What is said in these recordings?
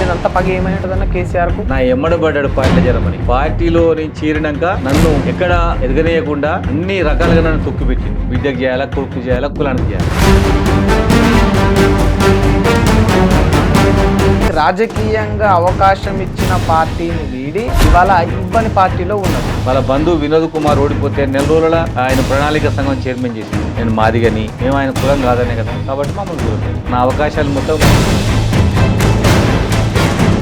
మీద అంత పగ ఏమైనదన్న కేసీఆర్ కు. నా ఎమ్మడబడ్డాడు పార్టీ జరమని. పార్టీలో నేను చేరినాక నన్ను ఎక్కడ ఎదగనీయకుండా అన్ని రకాలుగా నన్ను తొక్కిపెట్టింది. బిడ్డకు చేయాలా, కొడుకు చేయాలా, కులానికి చేయాలి. రాజకీయంగా అవకాశం ఇచ్చిన పార్టీని వీడి ఇవాళ ఇవ్వని పార్టీలో ఉన్నది. వాళ్ళ బంధువు వినోద్ కుమార్ ఓడిపోతే నెల రోజుల ఆయన ప్రణాళిక సంఘం చైర్మన్ చేసింది. నేను మాదిగని, మేము ఆయన కులం కాదనే కదా, కాబట్టి మమ్మల్ని దూరం. నా అవకాశాలు మొత్తం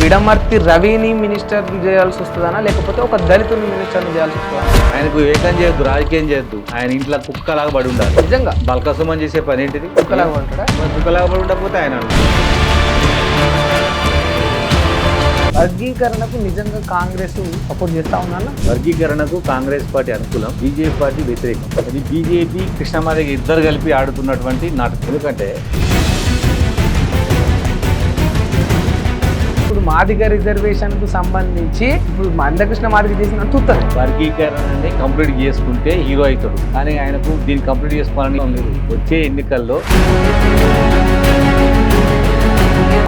పిడమర్తి రవిని మినిస్టర్ చేయాల్సి వస్తుందనా, లేకపోతే ఒక దళితుని మినిస్టర్ని చేయాల్సి వస్తుందా? ఆయనకు ఏకం చేయొద్దు, రాజకీయం చేయొద్దు. ఆయన ఇంట్లో కుక్కలాగా పడి ఉండాలి. నిజంగా బల్కసుమని చేసే పని ఏంటిది? కుక్కలాగా ఉంటాడా? కుక్కలాగా పడి ఉండకపోతే ఆయన వర్గీకరణకు నిజంగా కాంగ్రెస్ సపోర్ట్ చేస్తా ఉందన్న. వర్గీకరణకు కాంగ్రెస్ పార్టీ అనుకూలం, బీజేపీ పార్టీ వ్యతిరేకం. అది బీజేపీ కృష్ణమాదిగ ఇద్దరు కలిపి ఆడుతున్నటువంటి నాటకం. ఎందుకంటే ఇప్పుడు మాదిగ రిజర్వేషన్ కు సంబంధించి ఇప్పుడు మందకృష్ణ మాదిగ చేసిన చూస్తారు. వర్గీకరణని కంప్లీట్ చేసుకుంటే హీరో అవుతాడు, కానీ ఆయనకు దీన్ని కంప్లీట్ చేసుకోవాలని లేదు. వచ్చే ఎన్నికల్లో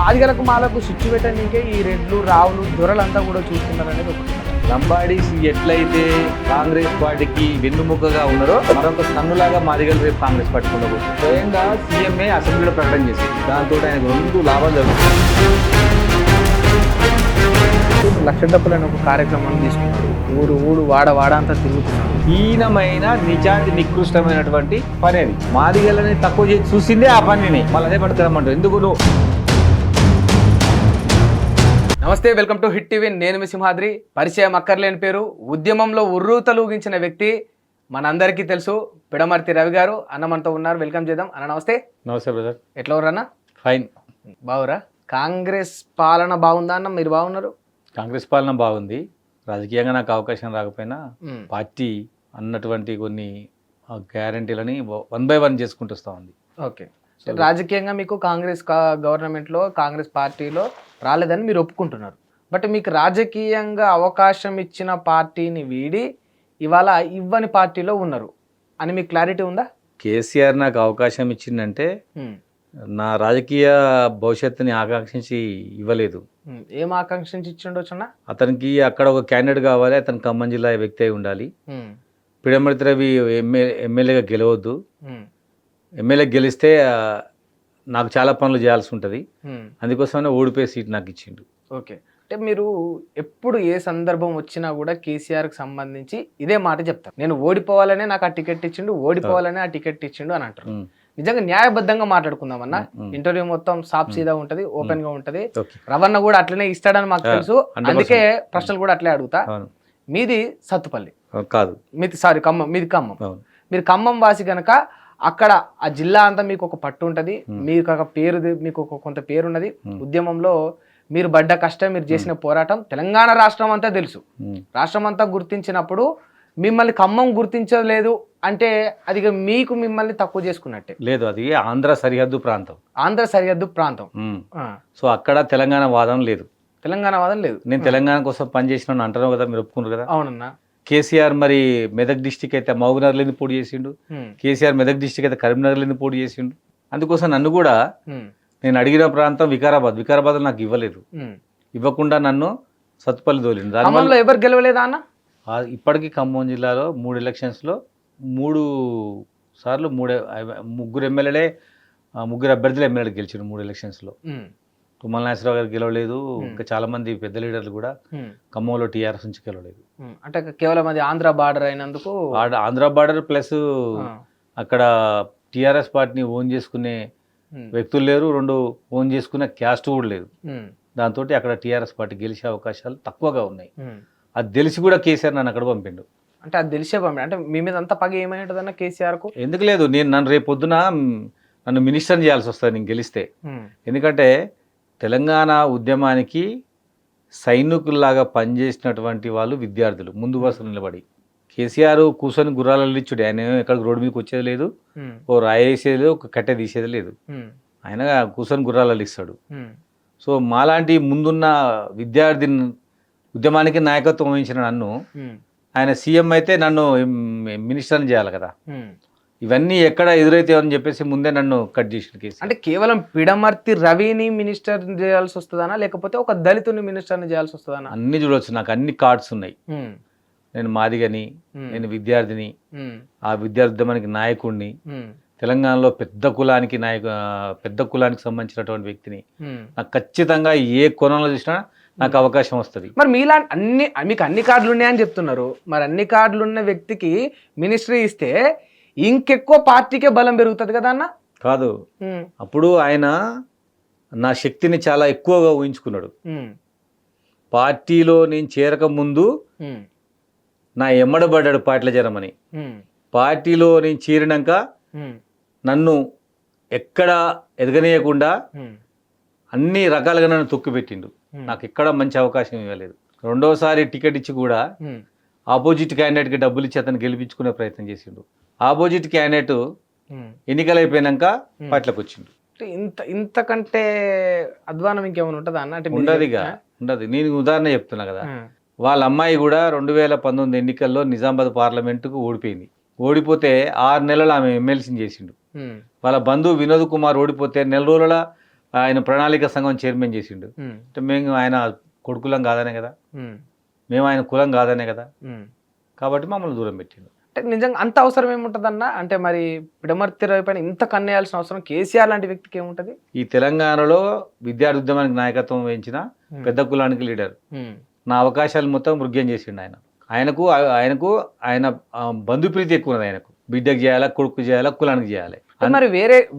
మాదిగలకు మాలకు స్విచ్ పెట్టడానికే ఈ రెడ్లు రావులు దొరలంతా కూడా చూస్తున్నారు అనేది ఒకటి. లంబాడీస్ ఎట్లయితే కాంగ్రెస్ పార్టీకి వెన్నుముకగా ఉన్నారో మరొక సన్నులాగా మాదిగలు రేపు కాంగ్రెస్ పార్టీకి ఉండబోతుంది. స్వయంగా సీఎంఏ అసెంబ్లీలో ప్రకటన చేసింది. దాంతో ఆయనకు 2 లాభాలు జరుగుతుంది. లక్ష డబ్బులని ఒక కార్యక్రమం తీసుకున్నాడు. ఊరు ఊరు వాడ వాడ అంతా తిరుగుతున్నాడు. హీనమైన నిజానికి నికృష్టమైనటువంటి పని అది. మాదిగలని తక్కువ చేసి చూసిందే ఆ పనిని మళ్ళీ అదే పట్టుకురమ్మంటారు. ఎందుకు నువ్వు? నమస్తే, వెల్కమ్ టు హిట్ టీవీ. నేను మీ సింహాద్రి. పరిచయం అక్కర్లేని పేరు, ఉద్యమంలో ఉర్రూతలూగించిన వ్యక్తి మనందరికీ తెలుసు, పిడమర్తి రవి గారు. అన్న మనతో ఉన్నారు, వెల్కమ్ చేద్దాం. అన్న నమస్తే. నమస్తే బ్రదర్. ఎట్లా ఉన్నారన్న? ఫైన్. బాగురా? కాంగ్రెస్ పాలన బాగుందా అన్న? మీరు బాగున్నారు? కాంగ్రెస్ పాలన బాగుంది. రాజకీయంగా నాకు అవకాశం రాకపోయినా పార్టీ అన్నటువంటి కొన్ని గ్యారంటీలని 1 by 1 చేసుకుంటూ వస్తూ ఉంది. ఓకే. సో రాజకీయంగా మీకు కాంగ్రెస్ గవర్నమెంట్లో కాంగ్రెస్ పార్టీలో రాలేదని మీరు ఒప్పుకుంటున్నారు. బట్ మీకు రాజకీయంగా అవకాశం ఇచ్చిన పార్టీని వీడి ఇవాళ ఇవ్వని పార్టీలో ఉన్నారు అని మీకు క్లారిటీ ఉందా? కేసీఆర్ నాకు అవకాశం ఇచ్చిందంటే నా రాజకీయ భవిష్యత్తుని ఆకాంక్షించి ఇవ్వలేదు. ఏం ఆకాంక్షించి ఇచ్చిండొచ్చున్నా? అతనికి అక్కడ ఒక క్యాండిడేట్ కావాలి, అతను ఖమ్మం జిల్లా వ్యక్తి అయి ఉండాలి. పిడమర్తి రవి ఎమ్మెల్యేగా గెలవద్దు. ఎమ్మెల్యే గెలిస్తే నాకు చాలా పనులు చేయాల్సి ఉంటుంది, అందుకోసమే ఓడిపోయే సీట్ నాకు ఇచ్చిండు. ఓకే. అంటే మీరు ఎప్పుడు ఏ సందర్భం వచ్చినా కూడా కేసీఆర్కి సంబంధించి ఇదే మాట చెప్తారు, నేను ఓడిపోవాలనే నాకు ఆ టికెట్ ఇచ్చిండు, ఓడిపోవాలనే ఆ టికెట్ ఇచ్చిండు అని అంటారు. నిజంగా న్యాయబద్ధంగా మాట్లాడుకుందామన్న. ఇంటర్వ్యూ మొత్తం సాఫ్ సీదా ఉంటది, ఓపెన్ గా ఉంటది. రవణ కూడా అట్లనే ఇస్తాడని మాకు తెలుసు, అందుకే ప్రశ్నలు కూడా అట్లే అడుగుతా. మీది సత్తుపల్లి కాదు, ఖమ్మం. మీది ఖమ్మం. మీరు ఖమ్మం వాసి కనుక అక్కడ ఆ జిల్లా అంతా మీకు ఒక పట్టు ఉంటుంది, మీకు ఒక పేరు, మీకు ఒక కొంత పేరున్నది. ఉద్యమంలో మీరు పడ్డ కష్టం, మీరు చేసిన పోరాటం తెలంగాణ రాష్ట్రం అంతా తెలుసు. రాష్ట్రం అంతా గుర్తించినప్పుడు మిమ్మల్ని ఖమ్మం గుర్తించలేదు అంటే అది మీకు మిమ్మల్ని తక్కువ చేసుకున్నట్టే. లేదు, అది ఆంధ్ర సరిహద్దు ప్రాంతం. ఆంధ్ర సరిహద్దు ప్రాంతం. సో అక్కడ తెలంగాణ వాదం లేదు. తెలంగాణ వాదం లేదు. నేను తెలంగాణ కోసం పనిచేసిన అంటాను కదా, మీరు ఒప్పుకున్నారు కదా. అవునన్నా. కేసీఆర్ మరి మెదక్ డిస్టిక్ అయితే మహబూబ్నగర్లో ఎందుకు పోటీ చేసిండు? కేసీఆర్ మెదక్ డిస్టిక్ అయితే కరీంనగర్లో ఎందుకు పోటీ చేసిండు? అందుకోసం నన్ను కూడా నేను అడిగిన ప్రాంతం వికారాబాద్ నాకు ఇవ్వలేదు. ఇవ్వకుండా నన్ను సత్తుపల్లి తోలిండు. ఖమ్మంలో ఎవరు గెలవలేదా అన్న? ఇప్పటికీ ఖమ్మం జిల్లాలో 3 ఎలక్షన్స్లో 3 సార్లు 3 ఎమ్మెల్యేలే, 3 అభ్యర్థులు ఎమ్మెల్యేలు గెలిచారు 3 ఎలక్షన్స్లో. తుమ్మల నాగేశ్వరరావు గారు గెలవలేదు, ఇంకా చాలా మంది పెద్ద లీడర్లు కూడా ఖమ్మంలో టీఆర్ఎస్ నుంచి గెలవలేదు. అంటే కేవలం అది ఆంధ్ర బార్డర్ అయినందుకు. ఆంధ్ర బార్డర్ ప్లస్ అక్కడ టీఆర్ఎస్ పార్టీని ఓన్ చేసుకునే వ్యక్తులు లేరు, 2 ఓన్ చేసుకునే క్యాస్ట్ కూడా లేదు. దాంతో అక్కడ టీఆర్ఎస్ పార్టీ గెలిచే అవకాశాలు తక్కువగా ఉన్నాయి. అది తెలిసి కూడా కేసీఆర్ నన్ను అక్కడ పంపిండు. అంటే అది తెలిసే పంపిండు. అంటే మీ మీద అంత పగ ఏమైందన్న కేసీఆర్కు? ఎందుకు లేదు, నన్ను రేపు పొద్దున నన్ను మినిస్టర్ చేయాల్సి వస్తుంది నేను గెలిస్తే. ఎందుకంటే తెలంగాణ ఉద్యమానికి సైనికుల్లాగా పనిచేసినటువంటి వాళ్ళు విద్యార్థులు ముందు వరుసలో నిలబడి, కేసీఆర్ కూర్చొని గుర్రాలు ఇచ్చుడు. ఆయన ఎక్కడికి రోడ్డు మీదకి వచ్చేది లేదు, ఓ రాయేసేది లేదు, ఒక కట్టె తీసేది లేదు. ఆయన కూర్చొని గుర్రాలు ఇస్తాడు. సో మాలాంటి ముందున్న విద్యార్థి ఉద్యమానికి నాయకత్వం వహించిన నన్ను ఆయన సీఎం అయితే నన్ను మినిస్టర్ని చేయాలి కదా. ఇవన్నీ ఎక్కడ ఎదురైతే అని చెప్పేసి ముందే నన్ను కట్ చేసిన కేసు. అంటే కేవలం పిడమర్తి రవిని మినిస్టర్ చేయాల్సి వస్తుందనా లేకపోతే ఒక దళితుని మినిస్టర్ని చేయాల్సి వస్తుందనా? అన్ని చూడవచ్చు, నాకు అన్ని కార్డ్స్ ఉన్నాయి. నేను మాదిగని, నేను విద్యార్థిని, ఆ విద్యార్థి నాయకుడిని, తెలంగాణలో పెద్ద కులానికి సంబంధించినటువంటి వ్యక్తిని. నాకు ఖచ్చితంగా ఏ కోణంలో చూసినా నాకు అవకాశం వస్తుంది. మరి మీకు అన్ని కార్డులు ఉన్నాయని చెప్తున్నారు, మరి అన్ని కార్డులు ఉన్న వ్యక్తికి మినిస్ట్రీ ఇస్తే ఇంకెక్కువ పార్టీకే బలం పెరుగుతుంది కదా అన్న? కాదు, అప్పుడు ఆయన నా శక్తిని చాలా ఎక్కువగా ఊహించుకున్నాడు. పార్టీలో నేను చేరక ముందు నా ఎమ్మడబడ్డాడు పార్టీలో చేరమని. పార్టీలో నేను చేరినాక నన్ను ఎక్కడ ఎదగనీయకుండా అన్ని రకాలుగా నన్ను తొక్కిపెట్టిండు. నాకు ఎక్కడ మంచి అవకాశం ఇవ్వలేదు. రెండోసారి టికెట్ ఇచ్చి కూడా ఆపోజిట్ క్యాండిడేట్కి డబ్బులు ఇచ్చి అతను గెలిపించుకునే ప్రయత్నం చేసిండు. ఆపోజిట్ క్యాండిడేట్ ఎన్నికలు అయిపోయినాక పార్టీలోకి వచ్చిండు. ఇంతకంటే అధ్వానం ఇంకేమైనా ఉంటుందా అన్న? అంటే ఉండదు. నేను ఉదాహరణ చెప్తున్నా కదా, వాళ్ళ అమ్మాయి కూడా 2019 ఎన్నికల్లో నిజామాబాద్ పార్లమెంటుకు ఓడిపోయింది. ఓడిపోతే 6 నెలలు ఆమె ఎమ్మెల్సీని చేసిండు. వాళ్ళ బంధువు వినోద్ కుమార్ ఓడిపోతే 4 రోజుల ఆయన ప్రణాళిక సంఘం చైర్మన్ చేసిండు. అంటే మేము ఆయన కొడుకులం కాదనే కదా, మేము ఆయన కులం కాదనే కదా, కాబట్టి మమ్మల్ని దూరం పెట్టిండు. అంటే నిజంగా అంత అవసరం ఏముంటుందన్న? అంటే మరి పిడమర్తి రవి పైన ఇంత కన్నేయాల్సిన అవసరం కేసీఆర్ లాంటి వ్యక్తికి ఏముంటది? ఈ తెలంగాణలో విద్యార్థి ఉద్యమానికి నాయకత్వం వహించిన పెద్ద కులానికి లీడర్. నా అవకాశాలు మొత్తం మృగ్యం చేసిండు ఆయన. ఆయన బంధుప్రీతి ఎక్కువ ఉన్నది. ఆయనకు బిడ్డకు చేయాలా, కొడుకు చేయాలా, కులానికి చేయాలి. మరి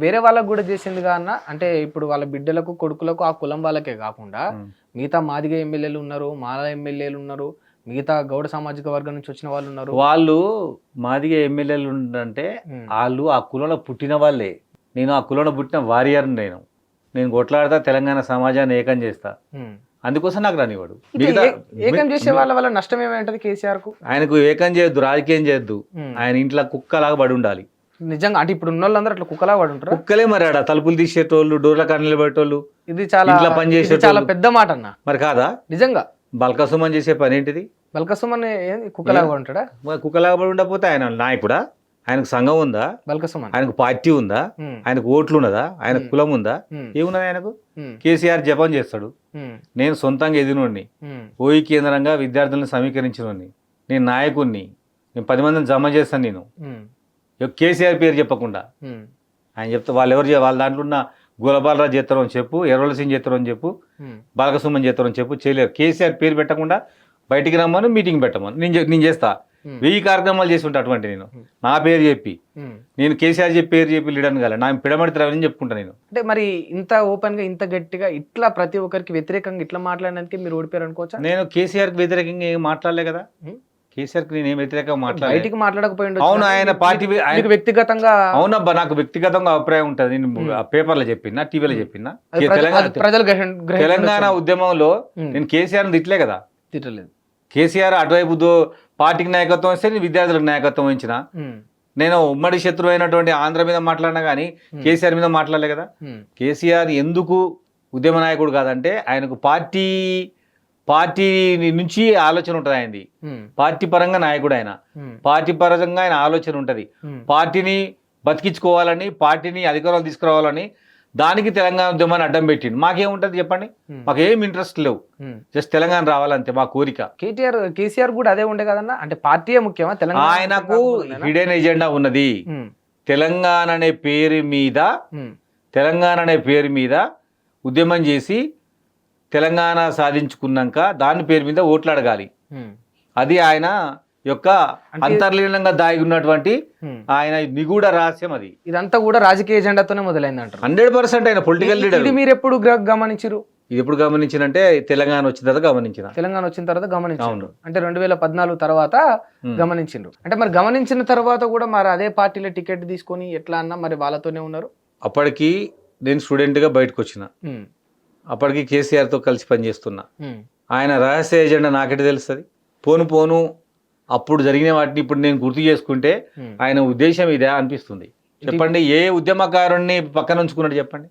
వేరే వాళ్ళకు కూడా చేసిందిగా అన్న? అంటే ఇప్పుడు వాళ్ళ బిడ్డలకు, కొడుకులకు, ఆ కులం వాళ్ళకే కాకుండా మిగతా మాదిగ ఎమ్మెల్యేలు ఉన్నారు, మాల ఎమ్మెల్యేలు ఉన్నారు, మిగతా గౌడ సామాజిక వర్గం నుంచి వచ్చిన వాళ్ళు ఉన్నారు. వాళ్ళు మాదిగ ఎమ్మెల్యేలు ఉంటే వాళ్ళు ఆ కులంలో పుట్టిన వాళ్ళే. నేను ఆ కులంలో పుట్టిన వారియర్. నేను కొట్లాడతా, తెలంగాణ సమాజాన్ని ఏకం చేస్తా. అందుకోసం నాకు రానివాడు. ఏకం చేసే వాళ్ళ వల్ల నష్టం ఏమైంటది కేసీఆర్ కు? ఆయనకు ఏకం చేయొద్దు, రాజకీయం చేయొద్దు. ఆయన ఇంట్లో కుక్కలాగా పడి ఉండాలి. నిజంగా అంటే ఇప్పుడు ఉన్న వాళ్ళందరూ అట్లా కుక్కలా పడి ఉంటారు. కుక్కలే మరి ఆడ తలుపులు తీసేటోళ్ళు, డోర్ల కన్నులు పెట్టేటోళ్ళు, ఇది చాలా పనిచేసే చాలా పెద్ద మాట అన్న. మరి కాదా? నిజంగా బల్కసుమన్ చేసే పని ఏంటిది? బల్కసుమన్ కుక్కలాగా పడి ఉంటాడా? కుక్కలాగా పడి ఉండకపోతే ఆయన నాయకుడా? ఆయనకు సంఘం ఉందా? బల్కసుమన్ ఆయనకు పార్టీ ఉందా? ఆయనకు ఓట్లు ఉన్నదా? ఆయనకు కులం ఉందా? ఏమున్నది ఆయనకు? కేసీఆర్ జపం చేస్తాడు. నేను సొంతంగా ఎదినోడిని, ఓయి కేంద్రంగా విద్యార్థులను సమీకరించినోడిని, నేను నాయకుడిని, నేను 10 మందిని జమ చేస్తాను. నేను కేసీఆర్ పేరు చెప్పకుండా ఆయన చెప్తా వాళ్ళ దాంట్లో ఉన్న గోలబాలరాజు చేస్తారో అని చెప్పు, ఎర్రవల సింగ్ చేస్తారో అని చెప్పు, బాలకసుమన్ చేస్తారో అని చెప్పు, చేయలేరు. కేసీఆర్ పేరు పెట్టకుండా బయటికి రమ్మని మీటింగ్ పెట్టమని నేను చేస్తా. 1000 కార్యక్రమాలు చేసి ఉంటా. అటువంటి నేను నా పేరు చెప్పి, నేను కేసీఆర్ పేరు చెప్పి లీడర్ని కాలే, నా పిడమడితే రవని చెప్పుకుంటా నేను. అంటే మరి ఇంత ఓపెన్ గా, ఇంత గట్టిగా, ఇట్లా ప్రతి ఒక్కరికి వ్యతిరేకంగా ఇట్లా మాట్లాడడానికి మీరు ఓడిపోయారు అనుకోవచ్చా? నేను కేసీఆర్కి వ్యతిరేకంగా ఏం మాట్లాడలే కదా. కేసీఆర్కి నేను ఏం వ్యతిరేకంగా మాట్లాడలేదు. బయటికి మాట్లాడకపోయిండు. అవును, ఆయన పార్టీ వ్యక్తిగతంగా. అవునబ్బా, నాకు వ్యక్తిగతంగా అభిప్రాయం ఉంటుంది. నేను పేపర్లో చెప్పినా, టీవీలో చెప్పినా. తెలంగాణ ఉద్యమంలో నేను కేసీఆర్ తిట్టలే కదా. తిట్టలేదు. కేసీఆర్ అటువైపు పార్టీకి నాయకత్వం ఇస్తే నేను విద్యార్థులకు నాయకత్వం వహించిన. నేను ఉమ్మడి శత్రువు అయినటువంటి ఆంధ్ర మీద మాట్లాడినా కానీ కేసీఆర్ మీద మాట్లాడలే కదా. కేసీఆర్ ఎందుకు ఉద్యమ నాయకుడు కాదంటే ఆయనకు పార్టీ నుంచి ఆలోచన ఉంటుంది. ఆయనది పార్టీ పరంగా నాయకుడు. ఆయన పార్టీ పరంగా ఆయన ఆలోచన ఉంటుంది. పార్టీని బతికించుకోవాలని, పార్టీని అధికారంలో తీసుకురావాలని, దానికి తెలంగాణ ఉద్యమాన్ని అడ్డం పెట్టిండు. మాకేముంటది చెప్పండి? మాకేం ఇంట్రెస్ట్ లేవు, జస్ట్ తెలంగాణ రావాలంతే మా కోరిక. కేసీఆర్ కూడా అదే ఉండే కదన్నా. అంటే పార్టీయే ముఖ్యమా? తెలంగాణ ఆయనకు హిడెన్ ఎజెండా ఉన్నది. తెలంగాణ అనే పేరు మీద ఉద్యమం చేసి తెలంగాణ సాధించుకున్నాక దాని పేరు మీద ఓట్లు అడగాలి. అది ఆయన యొక్క అంతర్లీనంగా దాగి ఉన్నటువంటి ఆయన నిగూఢ రహస్యం. అది ఇదంతా కూడా రాజకీయ ఎజెండాతోనే మొదలైంది అంటారు. 100% ఆయన పొలిటికల్ లీడర్. ఇది మీరు ఎప్పుడు గమనించారు? ఇది ఎప్పుడు గమనించినంటే తెలంగాణ వచ్చిన తర్వాత గమనించాను. అంటే 2014 తర్వాత గమనించిండ్రు. అంటే మరి గమనించిన తర్వాత కూడా మరి అదే పార్టీలో టికెట్ తీసుకొని ఎట్లా అన్నా మరి వాళ్ళతోనే ఉన్నారు. అప్పటికి నేను స్టూడెంట్గా బయటకు వచ్చిన. అప్పటికి కేసీఆర్తో కలిసి పనిచేస్తున్నా. ఆయన రహస్య ఎజెండా నాకెట తెలుస్తుంది? పోను అప్పుడు జరిగిన వాటిని ఇప్పుడు నేను గుర్తు చేసుకుంటే ఆయన ఉద్దేశం ఇదే అనిపిస్తుంది. చెప్పండి, ఏ ఉద్యమకారుణ్ణి పక్కన ఉంచుకున్నాడు చెప్పండి?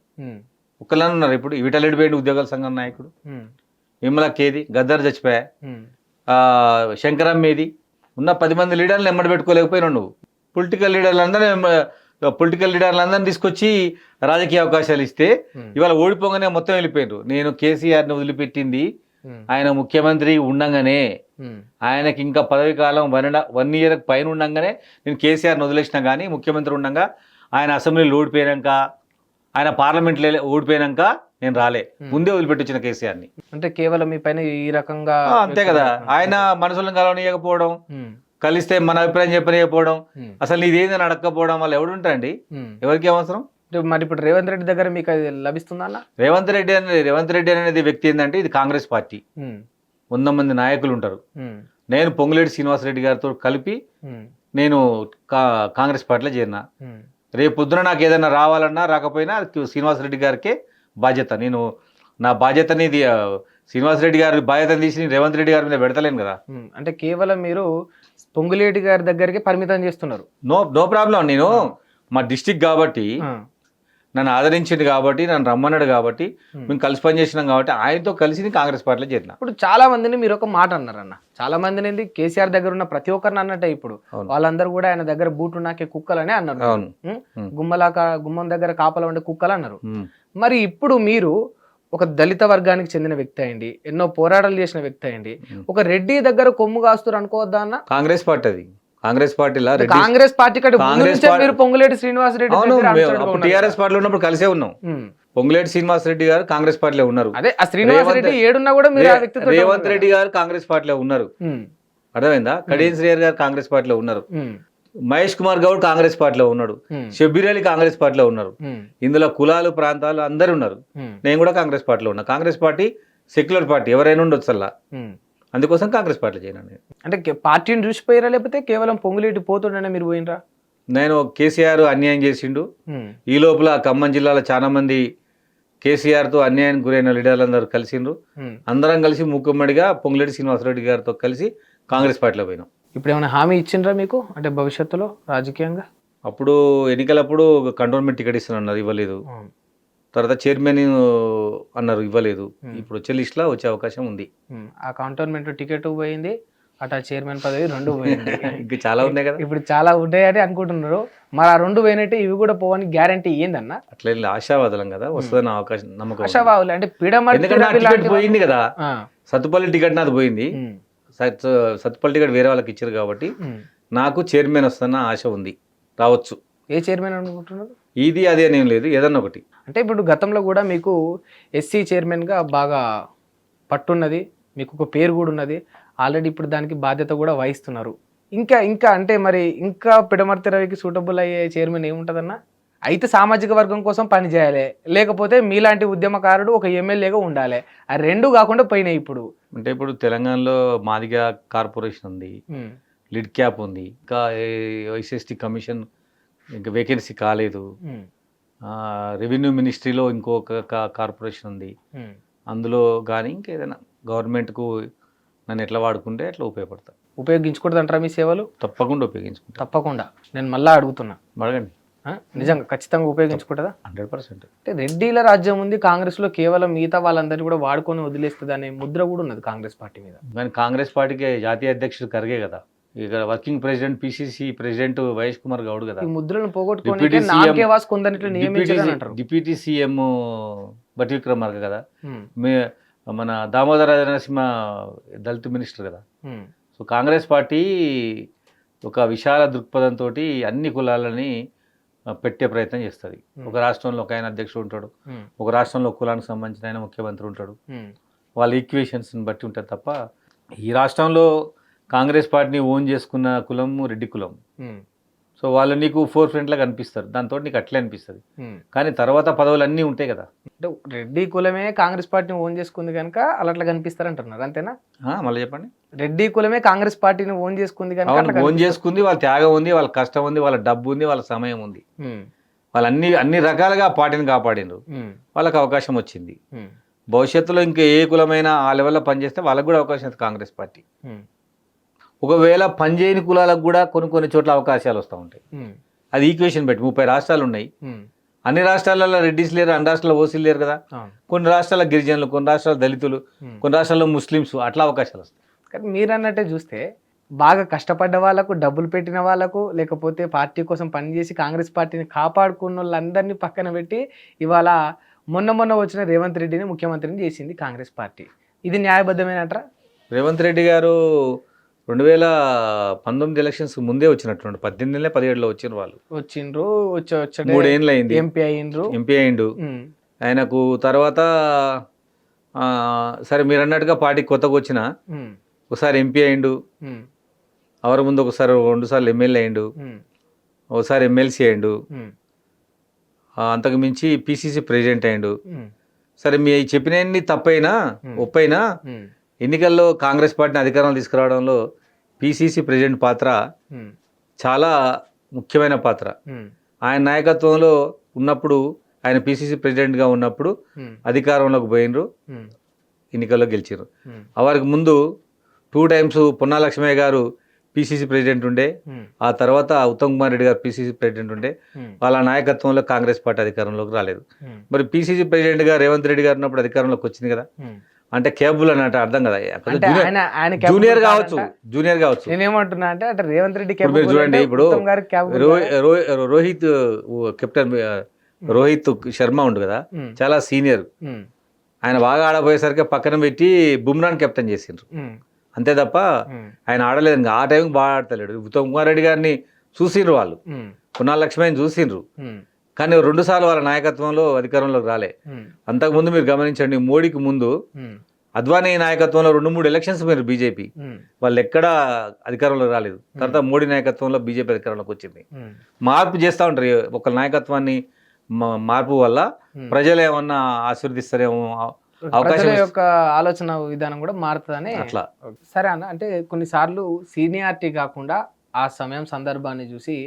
ఒక్కళ్ళని ఉన్నారు. ఇప్పుడు వీటలెడిపోయింది ఉద్యోగాల సంఘం నాయకుడు. విమలకేది, గద్దర్ చచ్చిపోయా, శంకరమ్మేది, ఉన్న 10 మంది లీడర్లు ఎమ్మడి పెట్టుకోలేకపోయినావు నువ్వు. పొలిటికల్ లీడర్లందరినీ తీసుకొచ్చి రాజకీయ అవకాశాలు ఇస్తే ఇవాళ ఓడిపోగానే మొత్తం వెళ్ళిపోయారు. నేను కేసీఆర్ని వదిలిపెట్టింది ఆయన ముఖ్యమంత్రి ఉండంగానే, ఆయనకి ఇంకా పదవి కాలం 1 year పైన ఉండంగానే నేను కేసీఆర్ని వదిలేసినా, కానీ ముఖ్యమంత్రి ఉండంగా ఆయన అసెంబ్లీలో ఓడిపోయాక, ఆయన పార్లమెంట్లో ఓడిపోయాక నేను రాలే, ముందే వదిలిపెట్టొచ్చిన కేసీఆర్ని. అంటే కేవలం మీ పైన ఈ రకంగా అంతే కదా, ఆయన మనసులను కలవనీయకపోవడం, కలిస్తే మన అభిప్రాయం చెప్పనీయకపోవడం, అసలు నీదేందని అడగకపోవడం వల్ల ఎవడు ఉంటాయండి, ఎవరికి అవసరం? మరి ఇప్పుడు రేవంత్ రెడ్డి దగ్గర మీకు అది లభిస్తుందా అన్న? రేవంత్ రెడ్డి అనేది వ్యక్తి ఏంటంటే ఇది కాంగ్రెస్ పార్టీ, 100 మంది నాయకులు ఉంటారు. నేను పొంగులేటి శ్రీనివాసరెడ్డి గారితో కలిపి నేను కాంగ్రెస్ పార్టీలో చేరినా. రేపు పొద్దున నాకు ఏదైనా రావాలన్నా రాకపోయినా శ్రీనివాసరెడ్డి గారికే బాధ్యత. నేను నా బాధ్యతని శ్రీనివాసరెడ్డి గారి బాధ్యతను తీసి రేవంత్ రెడ్డి గారి మీద పెడతలేను కదా. అంటే కేవలం మీరు పొంగులేటి గారి దగ్గరికి పరిమితం చేస్తున్నారు. No problem. నేను మా డిస్టిక్ కాబట్టి, నన్ను ఆదరించింది కాబట్టి, నన్ను రమ్మన్నాడు కాబట్టి, మేము కలిసి పనిచేసినాం కాబట్టి ఆయనతో కలిసి కాంగ్రెస్ పార్టీలో చేరిన. ఇప్పుడు చాలా మందిని మీరు ఒక మాట అన్నారు అన్న, చాలా మందిని కేసీఆర్ దగ్గర ఉన్న ప్రతి ఒక్కరిని అన్నట్టే ఇప్పుడు వాళ్ళందరూ కూడా ఆయన దగ్గర బూట్లు నాకే కుక్కలనే అన్నారు. గుమ్మం దగ్గర కాపలా ఉండే కుక్కలు అన్నారు. మరి ఇప్పుడు మీరు ఒక దళిత వర్గానికి చెందిన వ్యక్తి అయ్యండి, ఎన్నో పోరాటాలు చేసిన వ్యక్తి అయ్యండి, ఒక రెడ్డి దగ్గర కొమ్ము కాస్తురు అనుకోవద్దా అన్న? కాంగ్రెస్ పార్టీ అది, కాంగ్రెస్ పార్టీలో కాంగ్రెస్ పార్టీ మీరు పొంగులేటి శ్రీనివాసరెడ్డి టీఆర్ఎస్ పార్టీలో ఉన్నప్పుడు కలిసే ఉన్నాం. పొంగులేటి శ్రీనివాసరెడ్డి గారు కాంగ్రెస్ పార్టీలో ఉన్నారు. అదే శ్రీనివాసరెడ్డి ఏడున్నా కూడా మీరు రేవంత్ రెడ్డి గారు కాంగ్రెస్ పార్టీలో ఉన్నారు. అర్థమైందా? కడియం శ్రీహరి గారు కాంగ్రెస్ పార్టీలో ఉన్నారు. మహేష్ కుమార్ గౌడ్ కాంగ్రెస్ పార్టీలో ఉన్నాడు. షబ్బీర్ అలీ కాంగ్రెస్ పార్టీలో ఉన్నారు. ఇందులో కులాలు ప్రాంతాలు అందరు ఉన్నారు. నేను కూడా కాంగ్రెస్ పార్టీలో ఉన్నా. కాంగ్రెస్ పార్టీ సెక్యులర్ పార్టీ, ఎవరైనా ఉండొచ్చు అలా. అందుకోసం కాంగ్రెస్ పార్టీ చేయను. అంటే పార్టీని చూసిపోయారా లేకపోతే కేవలం పొంగులేటి పోతుండనే మీరు పోయినరా? నేను కేసీఆర్ అన్యాయం చేసిండు. ఈ లోపల ఖమ్మం జిల్లాలో చాలా మంది కేసీఆర్తో అన్యాయానికి గురైన లీడర్లందరూ కలిసిండ్రు. అందరం కలిసి ముఖ్యమంత్రిగా పొంగులేటి శ్రీనివాసరెడ్డి గారితో కలిసి కాంగ్రెస్ పార్టీలో పోయినాం. ఇప్పుడు ఏమైనా హామీ ఇచ్చిండ్రా మీకు, అంటే భవిష్యత్తులో రాజకీయంగా? అప్పుడు ఎన్నికలప్పుడు కంటోన్మెంట్ టికెట్ ఇస్తున్నారు, ఇవ్వలేదు. తర్వాత చైర్మన్ అన్నారు, ఇవ్వలేదు. ఇప్పుడు వచ్చే లిస్ట్లో వచ్చే అవకాశం ఉంది. ఆ కంటోన్మెంట్ టికెట్ పోయింది, అటు చైర్మన్ పదవి 2 పోయింది. ఇంకా చాలా ఉన్నాయి కదా. ఇప్పుడు చాలా ఉన్నాయని అనుకుంటున్నారు. మరి ఆ 2 పోయినట్టే ఇవి కూడా పోవని గ్యారంటీ ఏందన్న? అట్లా ఆశావాదం కదా, వస్తుందని అవకాశం, నమ్మకం. ఆశావాదులు అంటే పోయింది కదా, సత్తుపల్లి టికెట్ నాది పోయింది. సత్తుపల్లి టికెట్ వేరే వాళ్ళకి ఇచ్చారు కాబట్టి నాకు చైర్మన్ వస్తున్న ఆశ ఉంది, రావచ్చు. ఏ చైర్మన్ అనుకుంటున్నారు? ఇది అదే నేను లేదు, ఏదన్నా ఒకటి. అంటే ఇప్పుడు గతంలో కూడా మీకు ఎస్సీ చైర్మన్గా బాగా పట్టున్నది, మీకు ఒక పేరు కూడా ఉన్నది ఆల్రెడీ. ఇప్పుడు దానికి బాధ్యత కూడా వహిస్తున్నారు. ఇంకా అంటే మరి ఇంకా పిడమర్తి రవికి సూటబుల్ అయ్యే చైర్మన్ ఏముంటుందన్న? అయితే సామాజిక వర్గం కోసం పని చేయాలి, లేకపోతే మీలాంటి ఉద్యమకారుడు ఒక ఎమ్మెల్యేగా ఉండాలి. ఆ 2 కాకుండా పోయినాయి. ఇప్పుడు అంటే ఇప్పుడు తెలంగాణలో మాదిగా కార్పొరేషన్ ఉంది, లిడ్ క్యాప్ ఉంది, ఇంకా ఎస్ఎస్టీ కమిషన్ ఇంకా వేకెన్సీ కాలేదు. రెవెన్యూ మినిస్ట్రీలో ఇంకొక కార్పొరేషన్ ఉంది, అందులో కానీ ఇంకేదైనా గవర్నమెంట్కు నన్ను ఎట్లా వాడుకుంటే అట్లా ఉపయోగించకూడదు అంటారా మీ సేవలు? తప్పకుండా ఉపయోగించుకుంటా. తప్పకుండా. నేను మళ్ళీ అడుగుతున్నా, అడగండి. నిజంగా ఖచ్చితంగా ఉపయోగించుకుంటుందా? 100%. అంటే రెడ్డిల రాజ్యం ఉంది కాంగ్రెస్లో, కేవలం మిగతా వాళ్ళందరినీ కూడా వాడుకొని వదిలేస్తుంది అనే ముద్ర కూడా ఉన్నది కాంగ్రెస్ పార్టీ మీద. కానీ కాంగ్రెస్ పార్టీకి జాతీయ అధ్యక్షుడు ఖర్గే కదా, ఇక్కడ working president PCC president Mahesh Kumar Goud కదా. ఈ ముద్రను పోగొట్టుకొని డిప్యూటీ సీఎం బట్టి విక్రమార్క కదా, మన దామోదర నరసింహ దళిత మినిస్టర్ కదా. సో కాంగ్రెస్ పార్టీ ఒక విశాల దృక్పథంతో అన్ని కులాలని పెట్టే ప్రయత్నం చేస్తుంది. ఒక రాష్ట్రంలో ఒక ఆయన అధ్యక్షుడు ఉంటాడు, ఒక రాష్ట్రంలో కులానికి సంబంధించిన ఆయన ముఖ్యమంత్రి ఉంటాడు. వాళ్ళ ఈక్వేషన్స్ని బట్టి ఉంటుంది తప్ప, ఈ రాష్ట్రంలో కాంగ్రెస్ పార్టీని ఓన్ చేసుకున్న కులం రెడ్డి కులం. సో వాళ్ళు నీకు ఫోర్ ఫ్రంట్ లాగా అనిపిస్తారు, దాంతో నీకు అట్లే అనిపిస్తుంది. కానీ తర్వాత పదవులు అన్నీ ఉంటాయి కదా. అంటే రెడ్డి కులమే కాంగ్రెస్ పార్టీని ఓన్ చేసుకుంది కనుక అలా అట్లా కనిపిస్తారు అంటున్నారు, అంతేనా? మళ్ళీ చెప్పండి. రెడ్డి కులమే కాంగ్రెస్ పార్టీని ఓన్ చేసుకుంది కనుక ఓన్ చేసుకుంది, వాళ్ళ త్యాగం ఉంది, వాళ్ళ కష్టం ఉంది, వాళ్ళ డబ్బు ఉంది, వాళ్ళ సమయం ఉంది. వాళ్ళు అన్ని రకాలుగా పార్టీని కాపాడినరు, వాళ్ళకి అవకాశం వచ్చింది. భవిష్యత్తులో ఇంకా ఏ కులమైనా ఆ లెవెల్లో పనిచేస్తే వాళ్ళకు కూడా అవకాశం ఉంది కాంగ్రెస్ పార్టీ. ఒకవేళ పనిచేయని కులాలకు కూడా కొన్ని చోట్ల అవకాశాలు వస్తూ ఉంటాయి. అది ఈక్వేషన్ పెట్టి 30 రాష్ట్రాలు ఉన్నాయి. అన్ని రాష్ట్రాలలో రెడ్డిస్ లేరు, అన్ని రాష్ట్రాల్లో ఓసీలు లేరు కదా. కొన్ని రాష్ట్రాల గిరిజనులు, కొన్ని రాష్ట్రాల దళితులు, కొన్ని రాష్ట్రాల్లో ముస్లిమ్స్, అట్లా అవకాశాలు వస్తాయి. కానీ మీరు అన్నట్టే చూస్తే బాగా కష్టపడ్డ వాళ్ళకు, డబ్బులు పెట్టిన వాళ్ళకు, లేకపోతే పార్టీ కోసం పనిచేసి కాంగ్రెస్ పార్టీని కాపాడుకున్న వాళ్ళందరినీ పక్కన పెట్టి ఇవాళ మొన్న వచ్చిన రేవంత్ రెడ్డిని ముఖ్యమంత్రిని చేసింది కాంగ్రెస్ పార్టీ. ఇది న్యాయబద్ధమేనంటారా? రేవంత్ రెడ్డి గారు 2019 ఎలక్షన్స్ ముందే వచ్చినట్టు 18 17లో వచ్చిన వాళ్ళు వచ్చిండ్రు, 3 ఏళ్ళు అయింది ఎంపీ అయిండ్రు. ఎంపీ అయిండు. ఆయనకు తర్వాత సరే మీరు అన్నట్టుగా పార్టీ కొత్తగా వచ్చిన ఒకసారి ఎంపీ అయిండు, అవర్ ముందు ఒకసారి 2 సార్లు ఎమ్మెల్యే అయిండు, ఒకసారి ఎమ్మెల్సీ అయిండు, అంతకు మించి పిసిసి ప్రెసిడెంట్ అయిండు. సరే మీ చెప్పినన్ని తప్పైనా ఒప్పైనా ఎన్నికల్లో కాంగ్రెస్ పార్టీని అధికారంలో తీసుకురావడంలో పిసిసి ప్రెసిడెంట్ పాత్ర చాలా ముఖ్యమైన పాత్ర. ఆయన నాయకత్వంలో ఉన్నప్పుడు, ఆయన పిసిసి ప్రెసిడెంట్గా ఉన్నప్పుడు అధికారంలోకి పోయినరు, ఎన్నికల్లో గెలిచారు. వారికి ముందు 2 టైమ్స్ పొన్నా లక్ష్మయ్య గారు పిసిసి ప్రెసిడెంట్ ఉండే, ఆ తర్వాత ఉత్తమ్ కుమార్ రెడ్డి గారు పిసిసి ప్రెసిడెంట్ ఉండే. వాళ్ళ నాయకత్వంలో కాంగ్రెస్ పార్టీ అధికారంలోకి రాలేదు. మరి పిసిసి ప్రెసిడెంట్గా రేవంత్ రెడ్డి గారు ఉన్నప్పుడు అధికారంలోకి వచ్చింది కదా, అంటే కేబుల్ అన్నట్టు అర్థం కదా, జూనియర్ కావచ్చు. నేనేమంటున్నా అంటే అటు రేవంత్ రెడ్డి మీరు చూడండి, ఇప్పుడు రోహిత్ కెప్టెన్ రోహిత్ శర్మ ఉండు కదా, చాలా సీనియర్. ఆయన బాగా ఆడబోయేసరికి పక్కన పెట్టి బుమ్రాన్ కెప్టెన్ చేసిండ్రు, అంతే తప్ప ఆయన ఆడలేదు. ఇంకా ఆ టైంకి బాగా ఆడతలేడు. ఉత్తమ్ కుమార్ రెడ్డి గారిని చూసిండ్రు వాళ్ళు, పున్నా లక్ష్మణ్ చూసిండ్రు, కానీ 2 సార్లు వాళ్ళ నాయకత్వంలో అధికారంలోకి రాలే. అంతకుముందు మీరు గమనించండి, మోడీకి ముందు అద్వానీ నాయకత్వంలో 2-3 ఎలక్షన్స్ మీరు బీజేపీ, వాళ్ళు ఎక్కడా అధికారంలోకి రాలేదు. తర్వాత మోడీ నాయకత్వంలో బీజేపీ అధికారంలోకి వచ్చింది. మార్పు చేస్తూ ఉంటారు, ఒక నాయకత్వాన్ని మార్పు వల్ల ప్రజలు ఏమన్నా ఆశీర్వదిస్తారేమో, అవకాశం యొక్క ఆలోచన విధానం కూడా మారుతుందని అట్లా. సరే అన్న, అంటే కొన్నిసార్లు సీనియారిటీ కాకుండా ఆ సమయం సందర్భాన్ని చూసి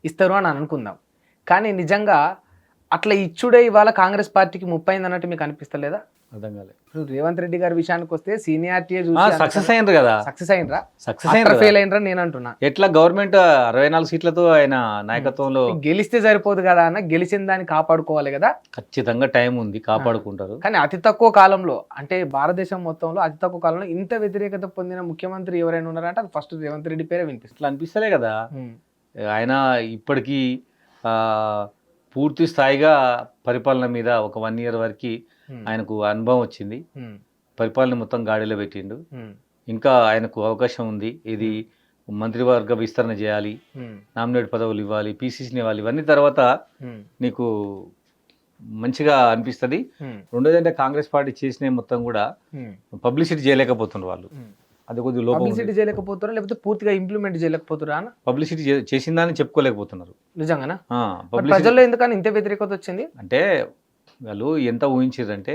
ఇస్తారు అని అనుకుందాం, కానీ నిజంగా అట్లా ఇచ్చుడే ఇవాళ కాంగ్రెస్ పార్టీకి ముప్పైంది అన్నట్టు మీకు అనిపిస్తలేదా? అర్థం కాలేదు. ఇప్పుడు రేవంత్ రెడ్డి గారి విషయానికి వస్తే సీనియారిటీ సక్సెస్ అయ్యిండ్రు కదా, సక్సెస్ అయినరా, ఫెయిల్ అయినరా నేను అంటున్నా. ఎట్లా గవర్నమెంట్ 64 సీట్లతో ఆయన నాయకత్వంలో గెలిస్తే సరిపోదు కదా అన్న, గెలిచిన దాన్ని కాపాడుకోవాలి కదా. ఖచ్చితంగా టైం ఉంది, కాపాడుకుంటారు. కానీ అతి తక్కువ కాలంలో, అంటే భారతదేశం మొత్తంలో అతి తక్కువ కాలంలో ఇంత వ్యతిరేకత పొందిన ముఖ్యమంత్రి ఎవరైనా ఉన్నారంటే అది ఫస్ట్ రేవంత్ రెడ్డి పేరే వినిపిస్తుంది. అనిపిస్తలే కదా, ఆయన ఇప్పటికీ పూర్తి స్థాయిగా పరిపాలన మీద ఒక 1 ఇయర్ వరకు ఆయనకు అనుభవం వచ్చింది, పరిపాలన మొత్తం గాడిలో పెట్టిండు. ఇంకా ఆయనకు అవకాశం ఉంది, ఇది మంత్రివర్గ విస్తరణ చేయాలి, నామినేట్ పదవులు ఇవ్వాలి, పిసిసిని ఇవ్వాలి, ఇవన్నీ తర్వాత నీకు మంచిగా అనిపిస్తుంది. రెండోదంటే కాంగ్రెస్ పార్టీ చేసిన మొత్తం కూడా పబ్లిసిటీ చేయలేకపోతున్నారు వాళ్ళు, అది కొద్దిగా లోపం. పబ్లిసిటీ చేయలేకపోతారా, లేకపోతే పూర్తిగా ఇంప్లిమెంట్ చేయలేకపోతారా? పబ్లిసిటీ చేసిందని చెప్పుకోలేకపోతున్నారు నిజంగానా. ప్రజల్లో ఎందుకని ఇంత వ్యతిరేకత వచ్చింది అంటే వాళ్ళు ఎంత ఊహించారంటే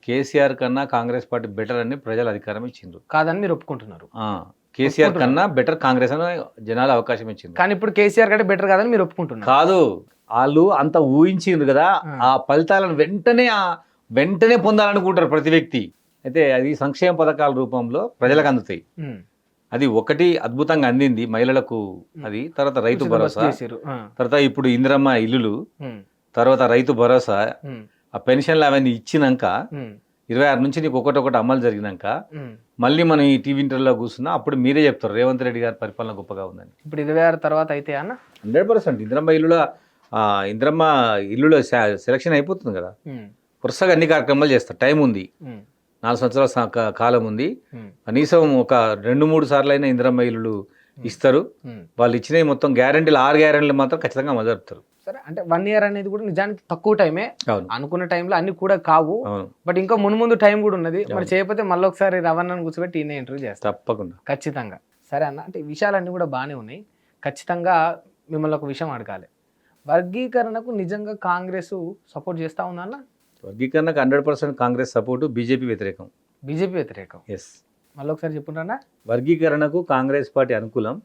కేసీఆర్ కన్నా కాంగ్రెస్ పార్టీ బెటర్ అని ప్రజలు అధికారం ఇచ్చిండ్రు కాదని మీరు ఒప్పుకుంటున్నారు. కేసీఆర్ కన్నా బెటర్ కాంగ్రెస్ అని జనాలు అవకాశం ఇచ్చింది, కానీ ఇప్పుడు కేసీఆర్ కంటే బెటర్ కాదని మీరు ఒప్పుకుంటున్నారు. కాదు, వాళ్ళు అంత ఊహించిండ్రు కదా, ఆ ఫలితాలను వెంటనే పొందాలనుకుంటారు ప్రతి వ్యక్తి. అయితే అది సంక్షేమ పథకాల రూపంలో ప్రజలకు అందుతాయి. అది ఒకటి అద్భుతంగా అందింది మహిళలకు, అది తర్వాత రైతు భరోసా, తర్వాత ఇప్పుడు ఇందిరమ్మ ఇల్లులు, తర్వాత రైతు భరోసా, ఆ పెన్షన్లు అవన్నీ ఇచ్చినాక 26 నుంచి నీకు ఒకటొకటి అమలు జరిగినాక మళ్ళీ మనం ఈ టీవీ ఇంటర్వ్యూలో కూర్చున్నా అప్పుడు మీరే చెప్తారు రేవంత్ రెడ్డి గారి పరిపాలన గొప్పగా ఉందని. ఇప్పుడు 26 తర్వాత అయితే అన్న 100% ఇందిరమ్మ ఇల్లులో సెలక్షన్ అయిపోతుంది కదా, వరుసగా అన్ని కార్యక్రమాలు చేస్తారు. టైం ఉంది, 4 సంవత్సరాల కాలం ఉంది, కనీసం ఒక 2-3 సార్లు అయినా ఇందిరమ్మ ఇల్లులు ఇస్తారు. వాళ్ళు ఇచ్చినవి మొత్తం గ్యారెంటీలు 6 గ్యారెంటీలు మాత్రం ఖచ్చితంగా అమలు జరుపుతారు. సరే, అంటే 1 ఇయర్ అనేది కూడా నిజానికి తక్కువ టైమే, అనుకున్న టైంలో అన్ని కూడా కావు, బట్ ఇంకా ముందు టైం కూడా ఉన్నది. మరి చేయకపోతే మళ్ళీ ఒకసారి రవాణాను కూర్చోబెట్టి ఈయన ఇంటర్వ్యూ చేస్తారు తప్పకుండా, ఖచ్చితంగా. సరే అన్న, అంటే విషయాలన్నీ కూడా బాగానే ఉన్నాయి. ఖచ్చితంగా మిమ్మల్ని ఒక విషయం అడగాలి, వర్గీకరణకు నిజంగా కాంగ్రెస్ సపోర్ట్ చేస్తా ఉందా అన్న? వర్గీకరణకు 100% కాంగ్రెస్ సపోర్టు, బీజేపీ వ్యతిరేకం. బీజేపీ వ్యతిరేకం. ఎస్, మళ్ళీ ఒకసారి చెప్పుంటారా? వర్గీకరణకు కాంగ్రెస్ పార్టీ అనుకూలం,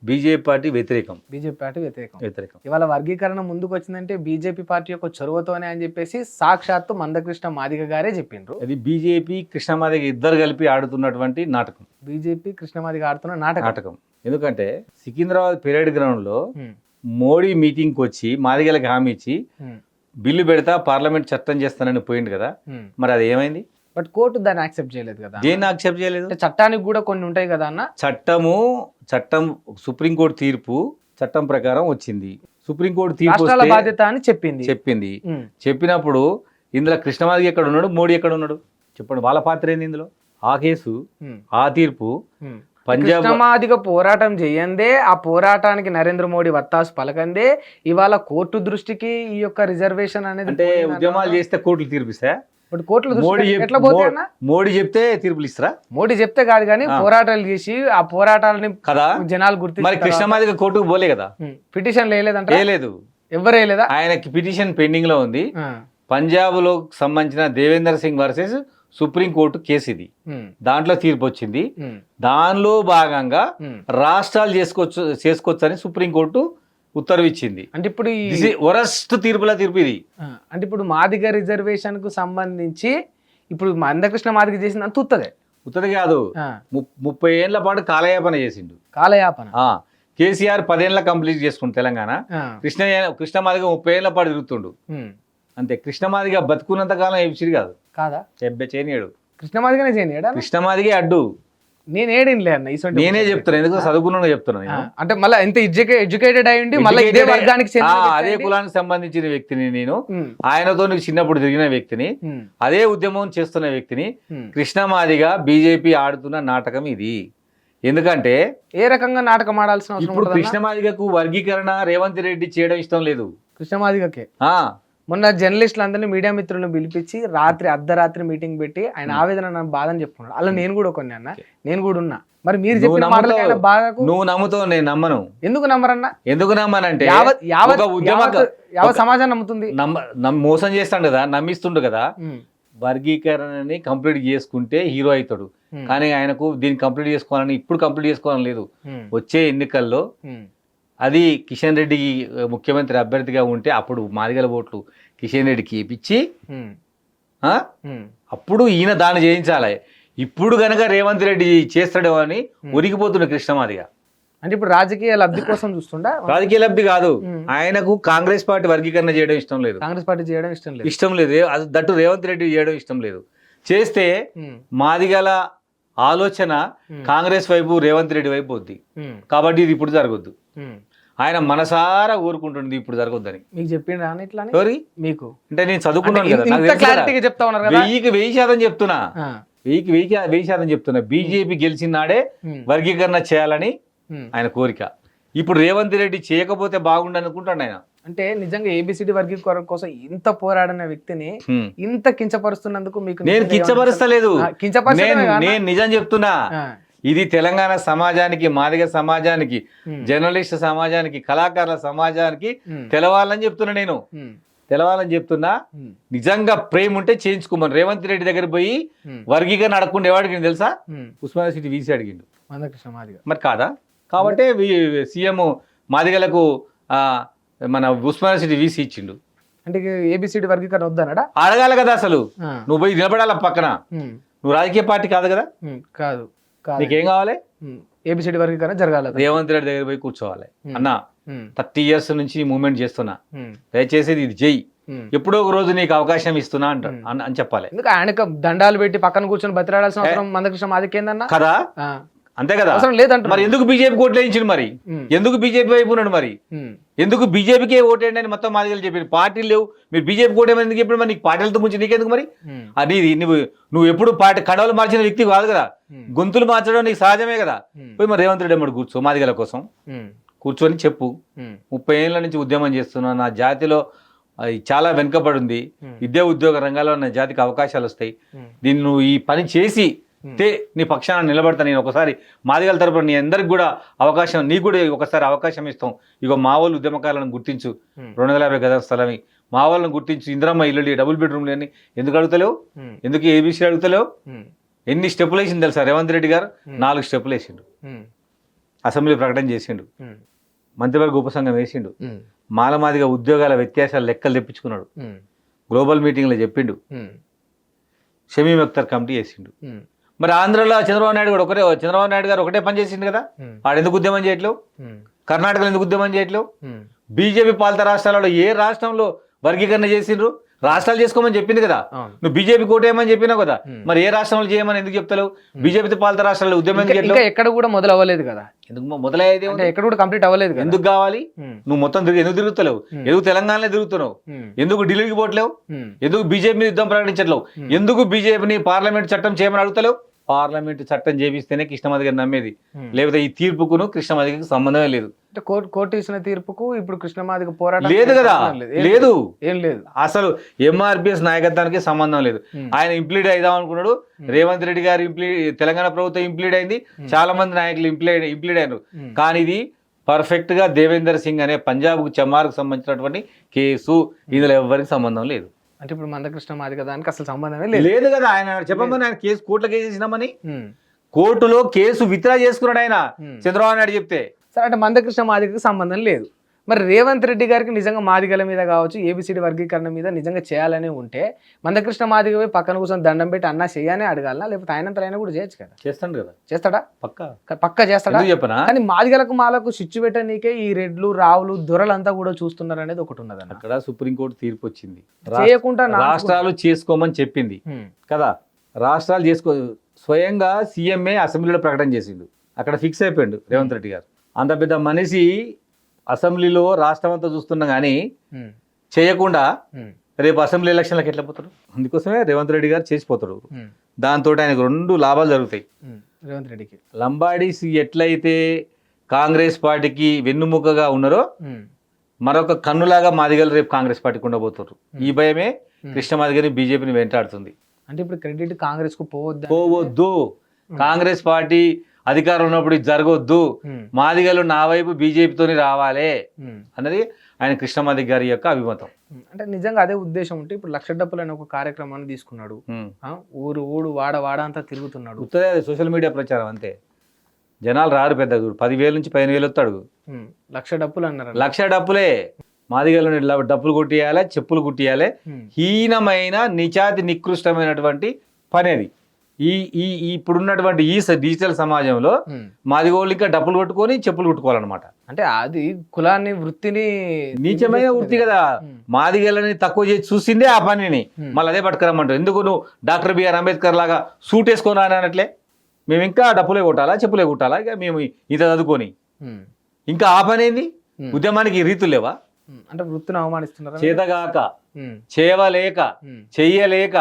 బీజేపీ పార్టీ వ్యతిరేకం. బీజేపీ పార్టీ వ్యతిరేకం. ఇవాళ వర్గీకరణ ముందుకు వచ్చిందంటే బీజేపీ పార్టీ యొక్క చొరవతోనే అని చెప్పేసి సాక్షాత్తు మందకృష్ణ మాదిగ గారే చెప్పిండ్రు. అది బీజేపీ కృష్ణ మాదిగ ఇద్దరు కలిపి ఆడుతున్నటువంటి నాటకం. బీజేపీ కృష్ణ మాదిగ ఆడుతున్న నాటకం. ఎందుకంటే సికింద్రాబాద్ పెరేడ్ గ్రౌండ్ లో మోడీ మీటింగ్కి వచ్చి మాదిగలకు హామీ ఇచ్చి బిల్లు పెడతా పార్లమెంట్ చట్టం చేస్తానని పోయింది కదా, మరి అది ఏమైంది? బట్ కోర్టు దాన్ని యాక్సెప్ట్ చేయలేదు కదా. దేన్ని యాక్సెప్ట్ చేయలేదు? అంటే చట్టానికి కూడా కొన్ని ఉంటాయి కదా అన్న. చట్టం సుప్రీంకోర్టు తీర్పు చట్టం ప్రకారం వచ్చింది. సుప్రీంకోర్టు తీర్పు రాష్ట్రాల బాధ్యత అని చెప్పింది. చెప్పినప్పుడు ఇందులో కృష్ణమాదిగ ఎక్కడ ఉన్నాడు, మోడీ ఎక్కడ ఉన్నాడు చెప్పండి. వాళ్ళ పాత్ర ఏంది ఇందులో? ఆ కేసు, ఆ తీర్పు పంజాబ్ కృష్ణమాదిగ పోరాటం చేయందే, ఆ పోరాటానికి నరేంద్ర మోడీ వత్తాసు పలకందే ఇవాళ కోర్టు దృష్టికి ఈ యొక్క రిజర్వేషన్ అనేది అంటే ఉద్యమాలు చేస్తే కోర్టులు తీర్పిస్తా. కోర్టులు ఎట్లా పోతాయన్నా? మోడీ చెప్తే తీర్పులు ఇస్తారా? మోడీ చెప్తే కాదు కానీ పోరాటాలు చేసి ఆ పోరాటాలని కదా జనాలు గుర్తు. మరి కృష్ణమాదిగ కోర్టుకు పోలే కదా, పిటిషన్ లేదంటే లేదు, ఎవరే లేదా, ఆయనకి పిటిషన్ పెండింగ్ లో ఉంది. పంజాబ్ లో సంబంధించిన Devender Singh versus supreme court case ఇది. దాంట్లో తీర్పు వచ్చింది. దానిలో భాగంగా రాష్ట్రాలు చేసుకోవచ్చు అని సుప్రీంకోర్టు ఉత్తర్వు ఇచ్చింది. అంటే ఇప్పుడు వరస్ట్ తీర్పు ఇది. అంటే ఇప్పుడు మాదిగ రిజర్వేషన్ కు సంబంధించి ఇప్పుడు మందకృష్ణ మాదిగ చేసింది అంత ఉత్తది కాదు, 30 ఏళ్ల పాటు కాలయాపన చేసిండు. కేసీఆర్ 10 ఏళ్ళ కంప్లీట్ చేసుకుంటు తెలంగాణ. కృష్ణమాదిగ 30 ఏళ్ల పాటు తిరుగుతుండు అంతే. కృష్ణమాదిగ బతుకున్నంత కాలం ఏపిసిరి కాదు కాదా, చేయనియాడు. కృష్ణమాదిగనే చేయనియాడా? కృష్ణమాదిగే అడ్డు. నేను ఏడిలే అన్న, నేనే చెప్తున్నా, ఎందుకు చదువుకున్నా చెప్తున్నా. అంటే మళ్ళీ ఎంత ఎడ్యుకేటెడ్ అయ్యింది, మళ్ళీ ఇదే వర్గానికి అదే కులానికి సంబంధించిన వ్యక్తిని నేను. ఆయనతో చిన్నప్పుడు తిరిగిన వ్యక్తిని, అదే ఉద్యమం చేస్తున్న వ్యక్తిని. కృష్ణమాదిగ బీజేపీ ఆడుతున్న నాటకం ఇది. ఎందుకంటే ఏ రకంగా నాటకం ఆడాల్సిన అవసరం ఇప్పుడు కృష్ణమాదిగకు వర్గీకరణ రేవంత్ రెడ్డి చేయడం ఇష్టం లేదు. కృష్ణమాదిగకే మొన్న జర్నలిస్టులు అందరినీ, మీడియా మిత్రులను పిలిపించి అర్ధరాత్రి మీటింగ్ పెట్టి ఆయన ఆవేదన బాధని చెప్పుకున్నాడు. అలా నేను కూడా కొన్ని అన్న, నేను కూడా ఉన్నా. మరి మీరు చెప్పిన మాటలు బాధకు నువ్వు నమ్ముతావు, నేను నమ్మను. ఎందుకు నమ్మరన్నా? ఎందుకు నమ్మనంటే యావత్ సమాజం నమ్ముతుంది. మోసం చేస్తాడు కదా, నమ్మిస్తుండు కదా. వర్గీకరణని కంప్లీట్ చేసుకుంటే హీరో అవుతాడు. కానీ ఆయనకు దీన్ని కంప్లీట్ చేసుకోవాలని, ఇప్పుడు కంప్లీట్ చేసుకోవాలని లేదు. వచ్చే ఎన్నికల్లో అది కిషన్ రెడ్డికి ముఖ్యమంత్రి అభ్యర్థిగా ఉంటే అప్పుడు మాదిగల ఓట్లు కిషన్ రెడ్డికి ఇప్పించి అప్పుడు ఈయన దాన్ని చేయించాలి. ఇప్పుడు గనక రేవంత్ రెడ్డి చేస్తాడు అని ఉరికిపోతుండే కృష్ణమాదిగ. అంటే ఇప్పుడు రాజకీయ లబ్ధి కోసం చూస్తుండా? రాజకీయ లబ్ధి కాదు, ఆయనకు కాంగ్రెస్ పార్టీ వర్గీకరణ చేయడం ఇష్టం లేదు. కాంగ్రెస్ పార్టీ చేయడం ఇష్టం లేదు. దట్టు రేవంత్ రెడ్డి చేయడం ఇష్టం లేదు. చేస్తే మాదిగల ఆలోచన కాంగ్రెస్ వైపు, రేవంత్ రెడ్డి వైపు వద్ది. కాబట్టి ఇది ఇప్పుడు జరగొద్దు. ఆయన మనసారా కోరుకుంటుంది ఇప్పుడు జరగొద్దని. మీకు చెప్పిండ్రా ఇట్లా? మీకు అంటే నేను చదువుకున్నాను కదా, 1000% చెప్తున్నా. 1000% చెప్తున్నా. బీజేపీ గెలిచిన నాడే వర్గీకరణ చేయాలని ఆయన కోరిక. ఇప్పుడు రేవంత్ రెడ్డి చేయకపోతే బాగుండు అనుకుంటాడు ఆయన. అంటే నిజంగా ఏబిసిడి వర్గీకరణ కోసం ఇంత పోరాడిన వ్యక్తిని ఇంత కించపరుస్తున్నందుకు మీకు? నేను కించపరుస్తలేదు, నేను నిజం చెప్తున్నా. ఇది తెలంగాణ సమాజానికి, మాదిగ సమాజానికి, జర్నలిస్ట్ సమాజానికి, కళాకారుల సమాజానికి తెలవాలని చెప్తున్నా. నేను తెలవాలని చెప్తున్నా. నిజంగా ప్రేమ ఉంటే చేయించుకోమని రేవంత్ రెడ్డి దగ్గర పోయి వర్గీకరణ అడగకుండా ఎవడికి తెలుసా? ఉస్మానియా సిటీ వీసీ అడిగిండు. మరి కాదా? కాబట్టి సీఎం మాదిగలకు మన ఉస్మానియా సిటీ వీసీ ఇచ్చిండు. అంటే ఏబిసిడి వర్గీకరణ వద్దన్నాడా? అడగాలి కదా. అసలు నువ్వు పోయి నిలబడాల పక్కన. నువ్వు రాజకీయ పార్టీ కాదు కదా. కాదు. నీకేం కావాలి? ఏబిసిడి వర్గీకరణ జరగాలి. రేవంత్ రెడ్డి దగ్గర పోయి కూర్చోవాలి. అన్నా 30 years నుంచి మూవ్మెంట్ చేస్తున్నా, దయచేసి ఇది చెయ్యి, ఎప్పుడో ఒక రోజు నీకు అవకాశం ఇస్తున్నా అని చెప్పాలి. ఎందుకు ఆయనకు దండాలు పెట్టి పక్కన కూర్చొని బతిరాడాల్సిన అవసరం మందకృష్ణ మాదికేందన్నా కదా? అంతే కదా. లేదంట. మరి ఎందుకు బీజేపీ ఓట్లు వేయించిండు? మరి ఎందుకు బీజేపీ వైపు ఉన్నాడు? మరి ఎందుకు బీజేపీకే ఓటేయండి అని మొత్తం మాదిగలు చెప్పారు. పార్టీలు లేవు, మీరు బీజేపీ ఓటేమని ఎందుకు చెప్పాడు? మరి నీకు పార్టీలతో ముంచి నీకెందుకు? మరి అది నువ్వు ఎప్పుడు పార్టీ కడవలు మార్చిన వ్యక్తి కాదు కదా. గొంతులు మార్చడం నీకు సహజమే కదా. పోయి మరి రేవంత్ రెడ్డి అమ్మడు కూర్చో, మాదిగల కోసం కూర్చొని చెప్పు. 30 ఏళ్ల నుంచి ఉద్యమం చేస్తున్నా, నా జాతిలో చాలా వెనుకబడి ఉంది, విద్యా ఉద్యోగ రంగాల్లో నా జాతికి అవకాశాలు వస్తాయి, దీన్ని నువ్వు ఈ పని చేసి నీ పక్షాన నిలబడతా. నేను ఒకసారి మాదిగల తరపున నీ అందరికి కూడా అవకాశం, నీకు కూడా ఒకసారి అవకాశం ఇస్తాం. ఇగో మా వాళ్ళు ఉద్యమకాలను గుర్తించు, 250 గజాల స్థలం మా వాళ్ళని గుర్తించు, ఇందిరమ్మ ఇల్లు, డబుల్ బెడ్రూమ్లు అని ఎందుకు అడుగుతలేవు? ఎందుకు ఏబీసీ అడుగుతలేవు? ఎన్ని స్టెప్పులు వేసిండు తెలుసా రేవంత్ రెడ్డి గారు? 4 స్టెప్పులు వేసిండు. అసెంబ్లీ ప్రకటన చేసిండు, మంత్రివర్గ ఉపసంఘం వేసిండు, మాలమాదిగా ఉద్యోగాల వ్యత్యాసాలు లెక్కలు తెప్పించుకున్నాడు, గ్లోబల్ మీటింగ్లో చెప్పిండు, షమీమ్ అఖ్తర్ కమిటీ వేసిండు. మరి ఆంధ్రలో చంద్రబాబు నాయుడు గారు ఒకటే పని చేసిండు కదా. వాడు ఎందుకు ఉద్యమం చేయట్లేవు? కర్ణాటకలో ఎందుకు ఉద్యమం చేయట్లేవు? బీజేపీ పాలిత రాష్ట్రాలలో ఏ రాష్ట్రంలో వర్గీకరణ చేసిండ్రు? రాష్ట్రాలు చేసుకోమని చెప్పింది కదా, అవును. నువ్వు బీజేపీ కోటేయమని చెప్పినావు కదా, ఉమ్. మరి ఏ రాష్ట్రంలో చేయమని ఎందుకు చెప్తావు? బీజేపీతో పాలిత రాష్ట్రాల్లో ఉద్యమం ఎందుకు ఇంకా ఎక్కడ కూడా మొదలు అవ్వలేదు కదా, ఎందుకు మొదలయ్యేది అంటే ఎక్కడ కూడా కంప్లీట్ అవ్వలేదు కదా. ఎందుకు కావాలి? ఉమ్. నువ్వు మొత్తం ఎందుకు తిరుగుతలేవు? ఎందుకు తెలంగాణలో తిరుగుతున్నావు? ఉమ్. ఎందుకు ఢిల్లీకి పోవట్లేవు? ఉమ్. ఎందుకు బీజేపీ మీద యుద్ధం ప్రకటించట్లేవు? ఎందుకు బీజేపీని పార్లమెంట్ చట్టం చేయమని అడుగుతలేవు? పార్లమెంట్ చట్టం చేపిస్తేనే కృష్ణమాది గారు నమ్మేది, లేకపోతే ఈ తీర్పుకును కృష్ణమాది గారికి సంబంధమే లేదు. అంటే కోర్టు ఇచ్చిన తీర్పుకు ఇప్పుడు కృష్ణమాదిగ పోరాటం లేదు కదా, లేదు, ఏం లేదు. అసలు ఎంఆర్పిఎస్ నాయకత్వానికి సంబంధం లేదు. ఆయన ఇంప్లీడ్ అయిదాం అనుకున్నాడు. రేవంత్ రెడ్డి గారు తెలంగాణ ప్రభుత్వం ఇంప్లీడ్ అయింది, చాలా మంది నాయకులు ఇంప్లీడ్ అయినారు. కానీ ఇది పర్ఫెక్ట్ గా దేవేందర్ సింగ్ అనే పంజాబ్ చమార్కు సంబంధించినటువంటి కేసు, ఇందులో ఎవరికి సంబంధం లేదు. అంటే ఇప్పుడు మందకృష్ణ మాదిగ దానికి అసలు సంబంధమే లేదు కదా. ఆయన చెప్పమని ఆయన కేసు కోర్టులో కేసు వేసినామని, కోర్టులో కేసు విత్డ్రా చేసుకున్నాడు ఆయన, చంద్రబాబు నాయుడు చెప్తే. సరే, అంటే మందకృష్ణ మాదిగకి సంబంధం లేదు. మరి రేవంత్ రెడ్డి గారికి నిజంగా మాదిగల మీద కావచ్చు, ఏబిసిడి వర్గీకరణ మీద నిజంగా చేయాలని ఉంటే మందకృష్ణ మాదిగ పక్కన కూర్చొని దండం పెట్టి అన్నా చెయ్యనే అడగాలనా, లేకపోతే ఆయనంతలో కూడా చేయొచ్చు కదా? చేస్తాడు కదా, చేస్తాడా? పక్కా చేస్తాడా? చెప్పనా? కానీ మాదిగలకు మాలకు స్విచ్ పెట్టనీకే ఈ రెడ్లు రావులు దొరలంతా కూడా చూస్తున్నారు అనేది ఒకటి ఉన్నది. అక్కడ సుప్రీంకోర్టు తీర్పు వచ్చింది, చేయకుండా రాష్ట్రాలు చేసుకోమని చెప్పింది కదా. రాష్ట్రాలు చేసుకో, స్వయంగా సీఎంఏ అసెంబ్లీలో ప్రకటన చేసిండు, అక్కడ ఫిక్స్ అయిపోయిండు రేవంత్ రెడ్డి గారు. అంత పెద్ద మనిషి అసెంబ్లీలో రాష్ట్రం అంతా చూస్తున్నా కానీ చేయకుండా రేపు అసెంబ్లీ ఎలక్షన్లకు ఎట్లా పోతాడు? అందుకోసమే రేవంత్ రెడ్డి గారు చేసిపోతాడు. దాంతో ఆయనకు 2 లాభాలు జరుగుతాయి రేవంత్ రెడ్డికి. లంబాడీస్ ఎట్లయితే కాంగ్రెస్ పార్టీకి వెన్నుముకగా ఉన్నారో, మరొక కన్నులాగా మాదిగలు రేపు కాంగ్రెస్ పార్టీకి ఉండబోతారు. ఈ భయమే కృష్ణమాదిగని బీజేపీని వెంటాడుతుంది. అంటే ఇప్పుడు క్రెడిట్ కాంగ్రెస్ కు పోవద్దు, కాంగ్రెస్ పార్టీ అధికారం ఉన్నప్పుడు ఇది జరగొద్దు, మాదిగలు నా వైపు బీజేపీతోని రావాలే అన్నది ఆయన కృష్ణమాది గారి యొక్క అభిమతం. అంటే నిజంగా అదే ఉద్దేశం ఉంటే ఇప్పుడు 1,00,000 డబ్బులు అనే ఒక కార్యక్రమాన్ని తీసుకున్నాడు, ఊరు వాడ అంతా తిరుగుతున్నాడు. అది సోషల్ మీడియా ప్రచారం అంతే, జనాలు రారు పెద్ద, 10,000 నుంచి 15,000 వస్తాడు. 1,00,000 డబ్బులు అన్నారు, 1,00,000 డబ్బులే. మాదిగలను డబ్బులు కొట్టియాలి, చెప్పులు కుట్టియాలి. హీనమైన నిచాతి నికృష్టమైనటువంటి పని అది. ఇప్పుడున్నటువంటి ఈ డిజిటల్ సమాజంలో మాదిగోళ్ళు ఇంకా డబ్బులు కొట్టుకొని చెప్పులు కుట్టుకోవాలన్నమాట. అంటే అది కులాన్ని, వృత్తిని, నీచమైన వృత్తి కదా. మాదిగలని తక్కువ చేసి చూసిందే ఆ పనిని, మళ్ళీ అదే పట్టుకురమ్మంటారు. ఎందుకు నువ్వు డాక్టర్ బిఆర్ అంబేద్కర్ లాగా సూట్ వేసుకొని అనట్లే? మేము ఇంకా డప్పులే కొట్టాలా, చెప్పులే కుట్టాలా? ఇక మేము ఇంత చదువుకొని ఇంకా ఆ పని ఏంది? ఉద్యమానికి రీతులు లేవా? అంటే వృత్తిని అవమానిస్తున్నారు. చేతగాక, చేయలేక, చెయ్యలేక,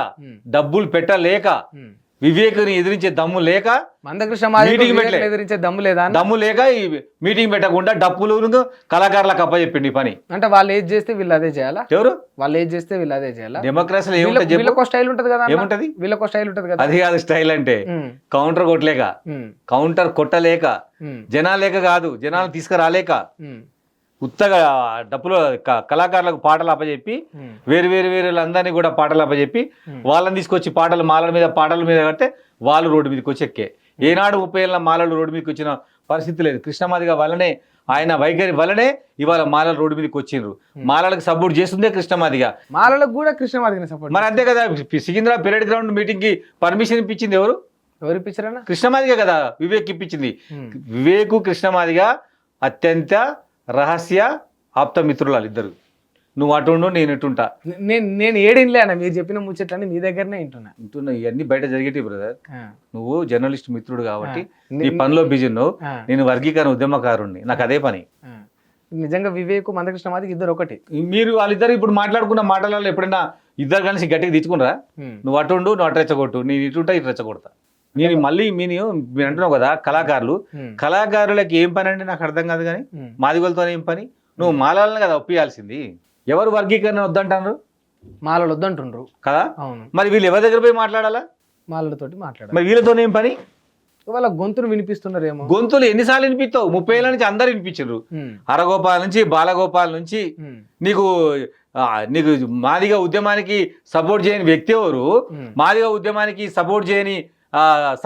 డబ్బులు పెట్టలేక, వివేకుని ఎదిరించే దమ్ము లేక, ఎదిరించే దమ్ము లేదా? దమ్ము లేక ఈ మీటింగ్ పెట్టకుండా డప్పులు కళాకారులకు అప్పచెప్పిండి పని. అంటే వాళ్ళు ఏది చేస్తే వీళ్ళు అదే చేయాలా? ఎవరు వాళ్ళు ఏది చేస్తే వీళ్ళు అదే చేయాలా? డెమోక్రసీలో ఏముంటది? వీళ్ళకో స్టైల్ ఉంటది కదా. ఏముంటది? వీళ్ళకో స్టైల్ ఉంటది కదా. అది కాదు స్టైల్ అంటే, కౌంటర్ కొట్టలేక, కౌంటర్ కొట్టలేక, జనాలేక కాదు, జనాలు తీసుకురాలేక, ఉత్తగా డప్పులు కళాకారులకు పాటలు అప్పచెప్పి, వేరు అందరినీ కూడా పాటలు అప్పచెప్పి, వాళ్ళని తీసుకొచ్చి మాలల మీద కడితే వాళ్ళు రోడ్డు మీదకి వచ్చి ఎక్కే. ఏనాడు 30 ఏళ్ళ మాలలు రోడ్డు మీదకి వచ్చిన పరిస్థితి లేదు. కృష్ణమాదిగ వల్లనే, ఆయన వైఖరి వల్లనే ఇవాళ మాలలు రోడ్డు మీదకి వచ్చిండ్రు. మాలలకు సపోర్ట్ చేస్తుందే కృష్ణమాదిగ. మాలలకు కూడా కృష్ణమాదిగ సపోర్ట్. మరి అంతే కదా. సికింద్రాబాద్ పెరేడ్ గ్రౌండ్ మీటింగ్ కి పర్మిషన్ ఇప్పించింది ఎవరు? ఇప్పించారన్నా? కృష్ణమాదిగ కదా. వివేక్ ఇప్పించింది. వివేకు కృష్ణమాదిగ అత్యంత రహస్య ఆప్త మిత్రులు ఇద్దరు. నువ్వు అటుండు, నేను ఇటుంటా. నేను ఏడిన్లే అన్న, మీరు చెప్పిన ముచ్చట్లన్నీ మీ దగ్గరనే వింటున్నా. ఇవన్నీ బయట జరిగేటి బ్రదర్. నువ్వు జర్నలిస్ట్ మిత్రుడు కాబట్టి నీ పనిలో బిజీ ఉన్నావు. నేను వర్గీకరణ ఉద్యమకారుణ్ణి, నాకు అదే పని. నిజంగా వివేక్ మందకృష్ణ మాదిగ ఇద్దరు ఒకటి. మీరు వాళ్ళిద్దరు ఇప్పుడు మాట్లాడుకున్న మాటలలో ఎప్పుడైనా ఇద్దరు కలిసి గట్టిగా తెచ్చుకున్నారా? నువ్వు అటుండు, నువ్వు అటు రెచ్చగొట్టు, నేను ఇటుంటా, ఇటు రెచ్చగొడతా. నేను మళ్ళీ మీరు అంటున్నావు కదా కళాకారులకి ఏం పని అంటే నాకు అర్థం కాదు. కానీ మాదిగోలతో ఏం పని? నువ్వు మాలలను కదా ఒప్పియాల్సింది. ఎవరు వర్గీకరణ వద్దంటారు? మాలలు వద్దంటుండ్రు కదా. అవును. మరి వీళ్ళు ఎవరి దగ్గర పోయి మాట్లాడాలా? మాలలతోటి మాట్లాడాలి. మరి వీళ్ళతో ఏం పని? వాళ్ళ గొంతులు వినిపిస్తున్నారేమో. గొంతులు ఎన్నిసార్లు వినిపిస్తావు? 30 ఏళ్ళ నుంచి అందరు వినిపించారు. హరగోపాల్ నుంచి, బాలగోపాల్ నుంచి. నీకు మాదిగ ఉద్యమానికి సపోర్ట్ చేయని వ్యక్తి ఎవరు? మాదిగ ఉద్యమానికి సపోర్ట్ చేయని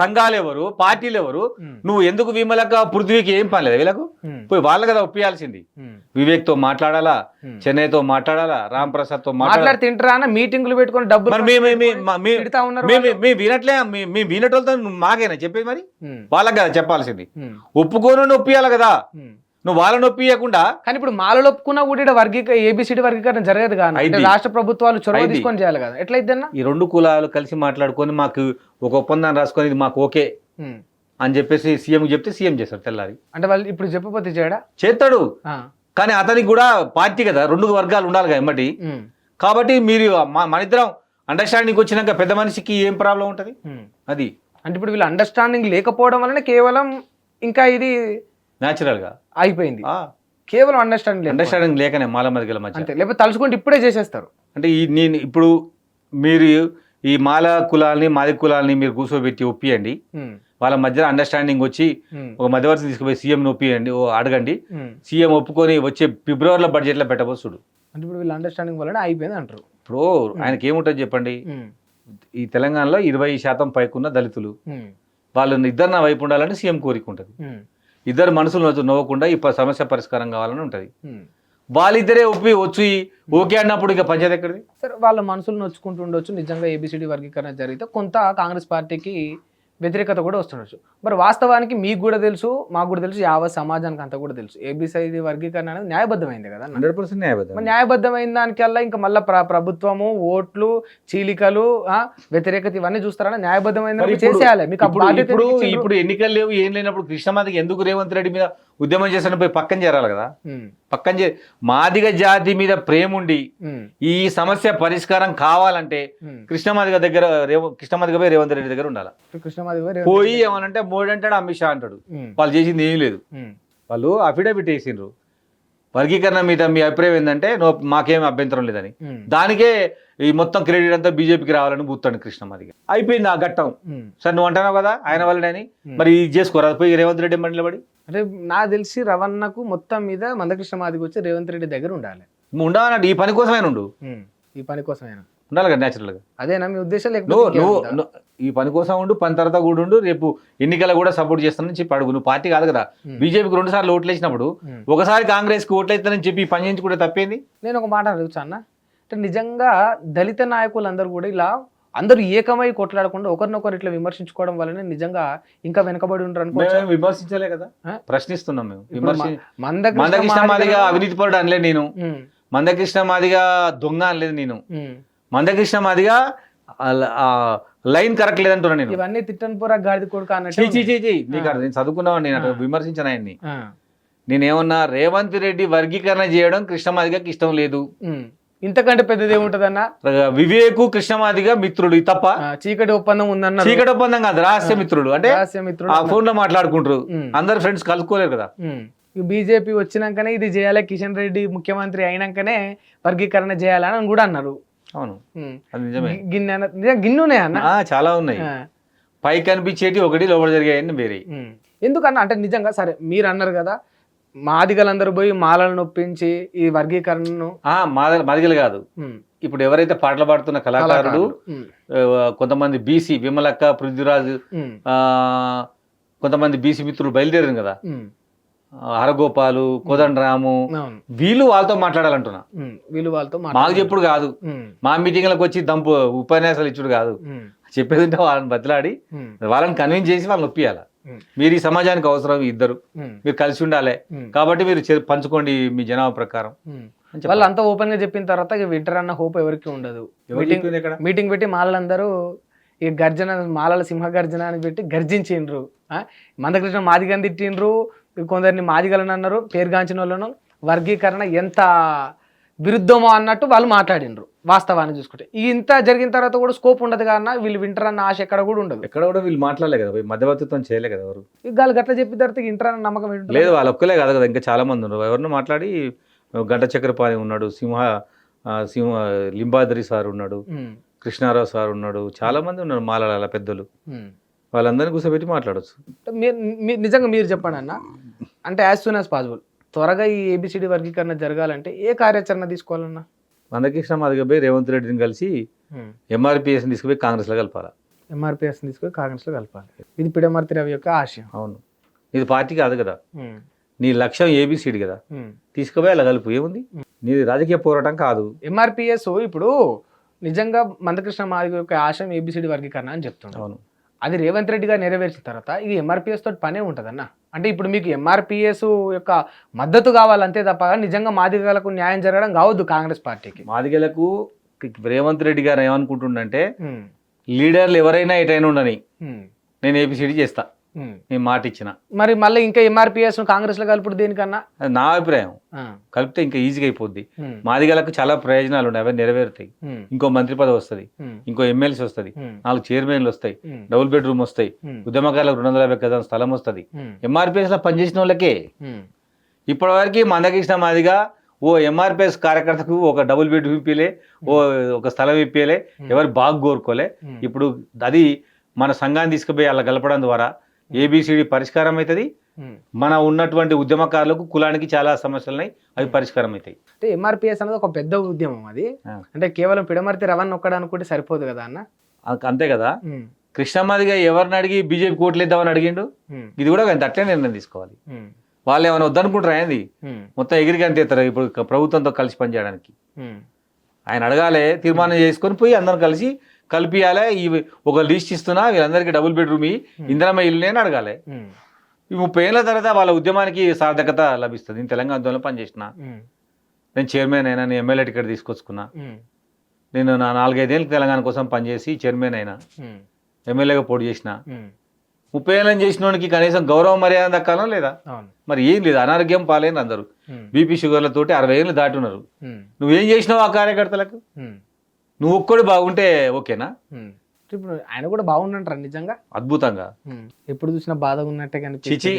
సంఘాలు ఎవరు? పార్టీలు ఎవరు? నువ్వు ఎందుకు విమలక పృథ్వీకి ఏం పని లేదా? వీళ్ళకు పోయి వాళ్ళ కదా ఒప్పియాల్సింది. వివేక్ తో మాట్లాడాలా, చెన్నైతో మాట్లాడాలా, రామ్ ప్రసాద్ తో మాట్లాడాలి. తింటారా? మీటింగ్లు పెట్టుకుని డబ్బులు వినట్లే. మేము వినటోళ్ళతో మాకేనా చెప్పేది? మరి వాళ్ళకి కదా చెప్పాల్సింది. ఒప్పుకోను ఒప్పియాలి కదా. నువ్వు వాళ్ళని ఒప్పియకుండా కానీ ఇప్పుడు మాలలో ఒప్పుకున్నా కూడా ఏబిసిడి వర్గీకరణ జరగదు కానీ అయింది. రాష్ట్ర ప్రభుత్వాలు చొరవ అయింది. తీసుకొని చేయాలి కదా ఎట్లయిద్దన్నా ఈ రెండు కులాలు కలిసి మాట్లాడుకొని మాకు ఒక ఒప్పందాన్ని రాసుకొని ఇది మాకు ఓకే అని చెప్పేసి సీఎం చెప్తే సీఎం చేస్తారు తెల్లారి. అంటే వాళ్ళు ఇప్పుడు చెప్పకపోతే చేయడా చేస్తాడు, కానీ అతనికి కూడా పార్టీ కదా, రెండు వర్గాలు ఉండాలి కదా ఎమ్మటి. కాబట్టి మీరు మన ఇద్దరం అండర్స్టాండింగ్ వచ్చినాక పెద్ద మనిషికి ఏం ప్రాబ్లం ఉంటుంది అది. అంటే ఇప్పుడు వీళ్ళు అండర్స్టాండింగ్ లేకపోవడం వలన కేవలం ఇంకా ఇది న్యాచురల్ గా అయిపోయింది. కేవలం అండర్స్టాండింగ్ లేకనే మాల మధ్యల మధ్య అంతే, లేకపోతే తలుచుకుంటే ఇప్పుడే చేసేస్తారు. అంటే నేను ఇప్పుడు మీరు ఈ మాల కులాలని మాది కులాలని మీరు కూర్చోబెట్టి ఒప్పియండి, వాళ్ళ మధ్య అండర్స్టాండింగ్ వచ్చి ఒక మధ్యవర్తి తీసుకుపోయి సీఎం ఒప్పియండి, అడగండి, సీఎం ఒప్పుకొని వచ్చే ఫిబ్రవరిలో బడ్జెట్లో పెట్టబోసు చూడు. అంటే ఇప్పుడు వీళ్ళు అండర్స్టాండింగ్ వల్ల అయిపోయింది అంటారు. ఇప్పుడు ఆయనకి ఏముంటుంది చెప్పండి, ఈ తెలంగాణలో 20% పైకున్న దళితులు, వాళ్ళని ఇద్దరు నా వైపు ఉండాలని సీఎం కోరిక ఉంటుంది. ఇద్దరు మనసులు నవ్వకుండా ఈ సమస్య పరిష్కారం కావాలని ఉంటుంది. వాళ్ళిద్దరే వచ్చి ఓకే అన్నప్పుడు ఇక పంచాయతీ ఎక్కడిది? సరే, వాళ్ళ మనసులు నొచ్చుకుంటూ ఉండొచ్చు. నిజంగా ఏబిసిడి వర్గీకరణ జరిగితే కొంత కాంగ్రెస్ పార్టీకి వ్యతిరేకత కూడా వస్తుండొచ్చు. మరి వాస్తవానికి మీకు కూడా తెలుసు, మాకు కూడా తెలుసు, యావత్ సమాజానికి అంతా కూడా తెలుసు, ఏబిసిడి వర్గీకరణ అనేది న్యాయబద్ధమైంది కదా. 100% న్యాయబద్ధం. న్యాయబద్ధమైన దానికల్లా ఇంకా మళ్ళీ ప్రభుత్వము, ఓట్లు, చీలికలు, వ్యతిరేకత ఇవన్నీ చూస్తారని న్యాయబద్ధమైన చేసేయాలి. మీకు ఇప్పుడు ఎన్నికలు లేవు, ఏం లేనప్పుడు కృష్ణమాదికి ఎందుకు రేవంత్ రెడ్డి మీద ఉద్యమం చేసిన పోయి పక్కన చేరాలి కదా. పక్కన మాదిగ జాతి మీద ప్రేమ ఉండి ఈ సమస్య పరిష్కారం కావాలంటే కృష్ణమాదిగ పోయి రేవంత్ రెడ్డి దగ్గర ఉండాలి. పోయి ఏమనంటే మోడీ అంటాడు, అమిత్ షా అంటాడు, వాళ్ళు చేసింది ఏం లేదు. వాళ్ళు అఫిడవిట్ వేసిండ్రు వర్గీకరణ మీద మీ అభిప్రాయం ఏంటంటే మాకేం అభ్యంతరం లేదని. దానికే ఈ మొత్తం క్రెడిట్ అంతా బీజేపీకి రావాలని బూతాడు కృష్ణమాదిగ. అయిపోయింది ఆ ఘట్టం. సార్ నువ్వు అంటున్నావు కదా ఆయన వల్లనే, మరి ఇది చేసుకోరా పోయి రేవంత్ రెడ్డి మండలి పడి. అంటే నాకు తెలిసి రవణకు మొత్తం మీద మందకృష్ణ మాదిగ వచ్చి రేవంత్ రెడ్డి దగ్గర ఉండాలి. ఉండాలన్నట్టు ఈ పని కోసమైనా ఉండు, ఈ పని కోసమైనా ఉండాలి కదా న్యాచురల్ గా. అదేనా మీ ఉద్దేశం? నువ్వు ఈ పని కోసం ఉండు, పని తర్వాత కూడా ఉండు, రేపు ఎన్నికలు కూడా సపోర్ట్ చేస్తానని చెప్పి అడుగు. నువ్వు పార్టీ కాదు కదా, బీజేపీకి 2 సార్లు ఓట్లు వేసినప్పుడు ఒకసారి కాంగ్రెస్ కి ఓట్లు వేస్తానని చెప్పి పని చేయించుకుంటే తప్పేంది? నేను ఒక మాట అడుగుతా అన్న, అంటే నిజంగా దళిత నాయకులందరూ కూడా ఇలా అందరూ ఏకమై కొట్లాడకుండా ఒకరినొకరు ఇట్లా విమర్శించుకోవడం వల్లనే నిజంగా ఇంకా వెనకబడి ఉంటారు అనుకో. విమర్శించలే కదా, ప్రశ్నిస్తున్నాం మేము. మందకృష్ణ మాదిగా అవినీతి పరుడు అనలేదు నేను, మందకృష్ణ మాదిగా దొంగ అనలేదు నేను, మందకృష్ణ మాదిగా లైన్ కరెక్ట్ లేదంటున్నా నేను. ఇవన్నీ తిట్టన్పురా గాడిద కొడుకు అన్నట్టు. నీకు నేను చదువుకున్నావు, నేను అట్లా విమర్శించిన ఆయన్ని. నేనేమన్నా రేవంత్ రెడ్డి వర్గీకరణ చేయడం కృష్ణమాదిగకి ఇష్టం లేదు, ఇంతకంటే పెద్దది ఏముంటదన్న. వివేకు కృష్ణమాదిగా మిత్రుడు తప్ప చీకటి ఒప్పందం ఉందన్న. చీకటి ఒప్పందం కాదు, రహస్య మిత్రుడు. అంటే ఆ ఫోన్ లో మాట్లాడుకుంటారు, అందరు ఫ్రెండ్స్ కలుసుకోలేరు కదా. బీజేపీ వచ్చినాకనే ఇది చేయాలి, కిషన్ రెడ్డి ముఖ్యమంత్రి అయినాకనే వర్గీకరణ చేయాలని కూడా అన్నారు. అవును, అది నిజమే. గిన్నునే అన్న, చాలా ఉన్నాయి. పై కనిపించేటి ఒకటి, లోపల జరిగాయని వేరే. ఎందుకన్నా అంటే నిజంగా సరే మీరు అన్నారు కదా, మాదిగలందరూ పోయి మాలను నొప్పించి ఈ వర్గీకరణను. మాదిగలు కాదు, ఇప్పుడు ఎవరైతే పాటలు పాడుతున్న కళాకారులు కొంతమంది బీసీ, విమలక్క, పృథ్వీరాజు, కొంతమంది బీసీ మిత్రులు బయలుదేరారు కదా, హరగోపాలు, కోదండరాము, వీళ్ళు వాళ్ళతో మాట్లాడాలంటున్నా. వీళ్ళు వాళ్ళతో మాకు చెప్పుడు కాదు, మా మీటింగ్లకు వచ్చి దంపు ఉపన్యాసాలు ఇచ్చుడు కాదు, చెప్పేది ఉంటే వాళ్ళని బతిలాడి వాళ్ళని కన్విన్స్ చేసి వాళ్ళని ఒప్పియాలి. మీరు ఈ సమాజానికి అవసరం, ఇద్దరు మీరు కలిసి ఉండాలి, కాబట్టి మీరు పంచుకోండి మీ జనాభా ప్రకారం. వాళ్ళు అంతా ఓపెన్ గా చెప్పిన తర్వాత వింటర్ అన్న హోప్ ఎవరికి ఉండదు. మీటింగ్ పెట్టి మాలందరూ ఈ గర్జన, మాలల సింహ గర్జన అని పెట్టి గర్జించిండ్రు. మందకృష్ణ మాదిగని తిట్టిండ్రు, కొందరిని మాదిగలని అన్నారు, పేరుగాంచిన వాళ్ళను. వర్గీకరణ ఎంత విరుద్ధమో అన్నట్టు వాళ్ళు మాట్లాడిండ్రు. వాస్తవాన్ని చూసుకుంటే ఇంత జరిగిన తర్వాత కూడా స్కోప్ ఉండదు కదా, వీళ్ళు వింటర్ అన్న ఆశ ఎక్కడ కూడా ఉండదు. ఎక్కడ కూడా వీళ్ళు మాట్లాడలే కదా, మధ్యవర్తిత్వం చేయలే కదా ఎవరు. వాళ్ళు గట్లా చెప్పిన తర్వాత ఇంటర్ అన్న నమ్మకం లేదు. వాళ్ళు ఒక్కలే కాదు కదా, ఇంకా చాలా మంది ఉన్నారు. ఎవరిని మాట్లాడి గంట చక్రపాణి ఉన్నాడు, సింహ లింబాద్రి సార్ ఉన్నాడు, కృష్ణారావు సార్ ఉన్నాడు, చాలా మంది ఉన్నారు మాలాల పెద్దలు. వాళ్ళందరినీ కూర్చోబెట్టి మాట్లాడచ్చు. నిజంగా మీరు చెప్పండి అన్న, అంటే యాజ్ సూన్ యాజ్ పాసిబుల్ త్వరగా ఈ ఏబిసిడి వర్గీకరణ జరగాలంటే ఏ కార్యాచరణ తీసుకోవాలన్నా? మందకృష్ణ మాదిగ పోయి రేవంత్ రెడ్డిని కలిసి ఎంఆర్పిఎస్ తీసుకుపోయి కాంగ్రెస్ లో కలపాలి. ఎంఆర్పిఎస్ తీసుకుపోయి కాంగ్రెస్ లో కలపాలి. ఇది పిడమర్తి రవి యొక్క ఆశయం. అవును, ఇది పార్టీ కాదు కదా, నీ లక్ష్యం ఏబిసిడి కదా, తీసుకుపోయి అలా కలుపు. ఏముంది, నీది రాజకీయ పోరాటం కాదు. ఎంఆర్పిఎస్ ఇప్పుడు నిజంగా మందకృష్ణ మాదిగ యొక్క ఆశయం ఏబిసిడి వర్గీకరణ అని చెప్తున్నాడు. అవును, అది రేవంత్ రెడ్డి గారు నెరవేర్చిన తర్వాత ఇది ఎంఆర్పిఎస్ తోటి పనే ఉంటుందన్న. అంటే ఇప్పుడు మీకు ఎంఆర్పిఎస్ యొక్క మద్దతు కావాలంతే తప్ప నిజంగా మాదిగలకు న్యాయం జరగడం కావద్దు కాంగ్రెస్ పార్టీకి. మాదిగలకు రేవంత్ రెడ్డి గారు ఏమనుకుంటుండంటే లీడర్లు ఎవరైనా ఎటైనా ఉండని నేను ఏబిసిడి చేస్తా, నేను మాట ఇచ్చిన. మరి మళ్ళీ ఇంకా ఎంఆర్పిఎస్ కాంగ్రెస్ లో కలుపుడు దేనికన్నా? అది నా అభిప్రాయం. కలిపితే ఇంకా ఈజీగా అయిపోద్ది. మాదిగలకు చాలా ప్రయోజనాలు ఉన్నాయి, అవన్నీ నెరవేరుతాయి. ఇంకో మంత్రి పదవి వస్తుంది, ఇంకో ఎమ్మెల్సీ వస్తుంది, 4 చైర్మన్లు వస్తాయి, డబుల్ బెడ్రూమ్ వస్తాయి, ఉద్యమకారులకు 250 గజం స్థలం వస్తుంది. ఎంఆర్పిఎస్ లో పనిచేసిన వాళ్ళకే. ఇప్పటివరకు మందకృష్ణ మాదిగా ఓ ఎంఆర్పిఎస్ కార్యకర్తకు ఒక డబుల్ బెడ్రూమ్ ఇప్పిలే, ఒక స్థలం ఇప్పిలే, ఎవరు బాగా కోరుకోలే. ఇప్పుడు అది మన సంఘాన్ని తీసుకుపోయి అలా గలపడం ద్వారా ఏబిసిడి పరిష్కారం అవుతుంది. మన ఉన్నటువంటి ఉద్యమకారులకు కులానికి చాలా సమస్యలు ఉన్నాయి, అవి పరిష్కారం అవుతాయి. అంటే ఎంఆర్పిఎస్ అనేది ఒక పెద్ద ఉద్యమం. అది అంటే కేవలం పిడమర్తి రవణ ఒక్కడు అనుకుంటే సరిపోదు కదా అన్న. అంతే కదా. కృష్ణమాదిగా ఎవరిని అడిగి బీజేపీ కోట్లు ఇద్దామని అడిగిండు, ఇది కూడా అట్లే నిర్ణయం తీసుకోవాలి. వాళ్ళు ఏమైనా వద్దనుకుంటారా ఏంది, మొత్తం ఎగిరికి అంతే ఎత్తారు ఇప్పుడు ప్రభుత్వంతో కలిసి పనిచేయడానికి. ఆయన అడగాలి, తీర్మానం చేసుకొని పోయి అందరం కలిసి కలిపియాలి. ఒక లిస్ట్ ఇస్తున్నా వీళ్ళందరికీ డబుల్ బెడ్రూమ్ ఇందిరమ్మ ఇల్లు అని అడగాలి. ఈ 30 ఏళ్ళ తర్వాత వాళ్ళ ఉద్యమానికి సార్థకత లభిస్తుంది. నేను తెలంగాణ ఉద్యమంలో పనిచేసిన, నేను చైర్మన్ అయినా, నేను ఎమ్మెల్యే టికెట్ తీసుకొచ్చుకున్నా, నేను నా 4-5 ఏళ్ళకి తెలంగాణ కోసం పనిచేసి చైర్మన్ అయినా, ఎమ్మెల్యేగా పోటీ చేసిన. 30 ఏళ్ళని చేసిన వాడికి కనీసం గౌరవ మర్యాద దక్కాలో లేదా? మరి ఏం లేదు, అనారోగ్యం పాలైన అందరూ బీపీ షుగర్లతోటి 60 ఏళ్ళు దాటున్నారు. నువ్వేం చేసినావు ఆ కార్యకర్తలకు? నువ్వు ఒక్కడు బాగుంటే ఓకేనా? ఇప్పుడు ఆయన కూడా బాగుండంటారు నిజంగా, అద్భుతంగా. ఎప్పుడు చూసినా బాధగా ఉన్నట్టే కనిపించి.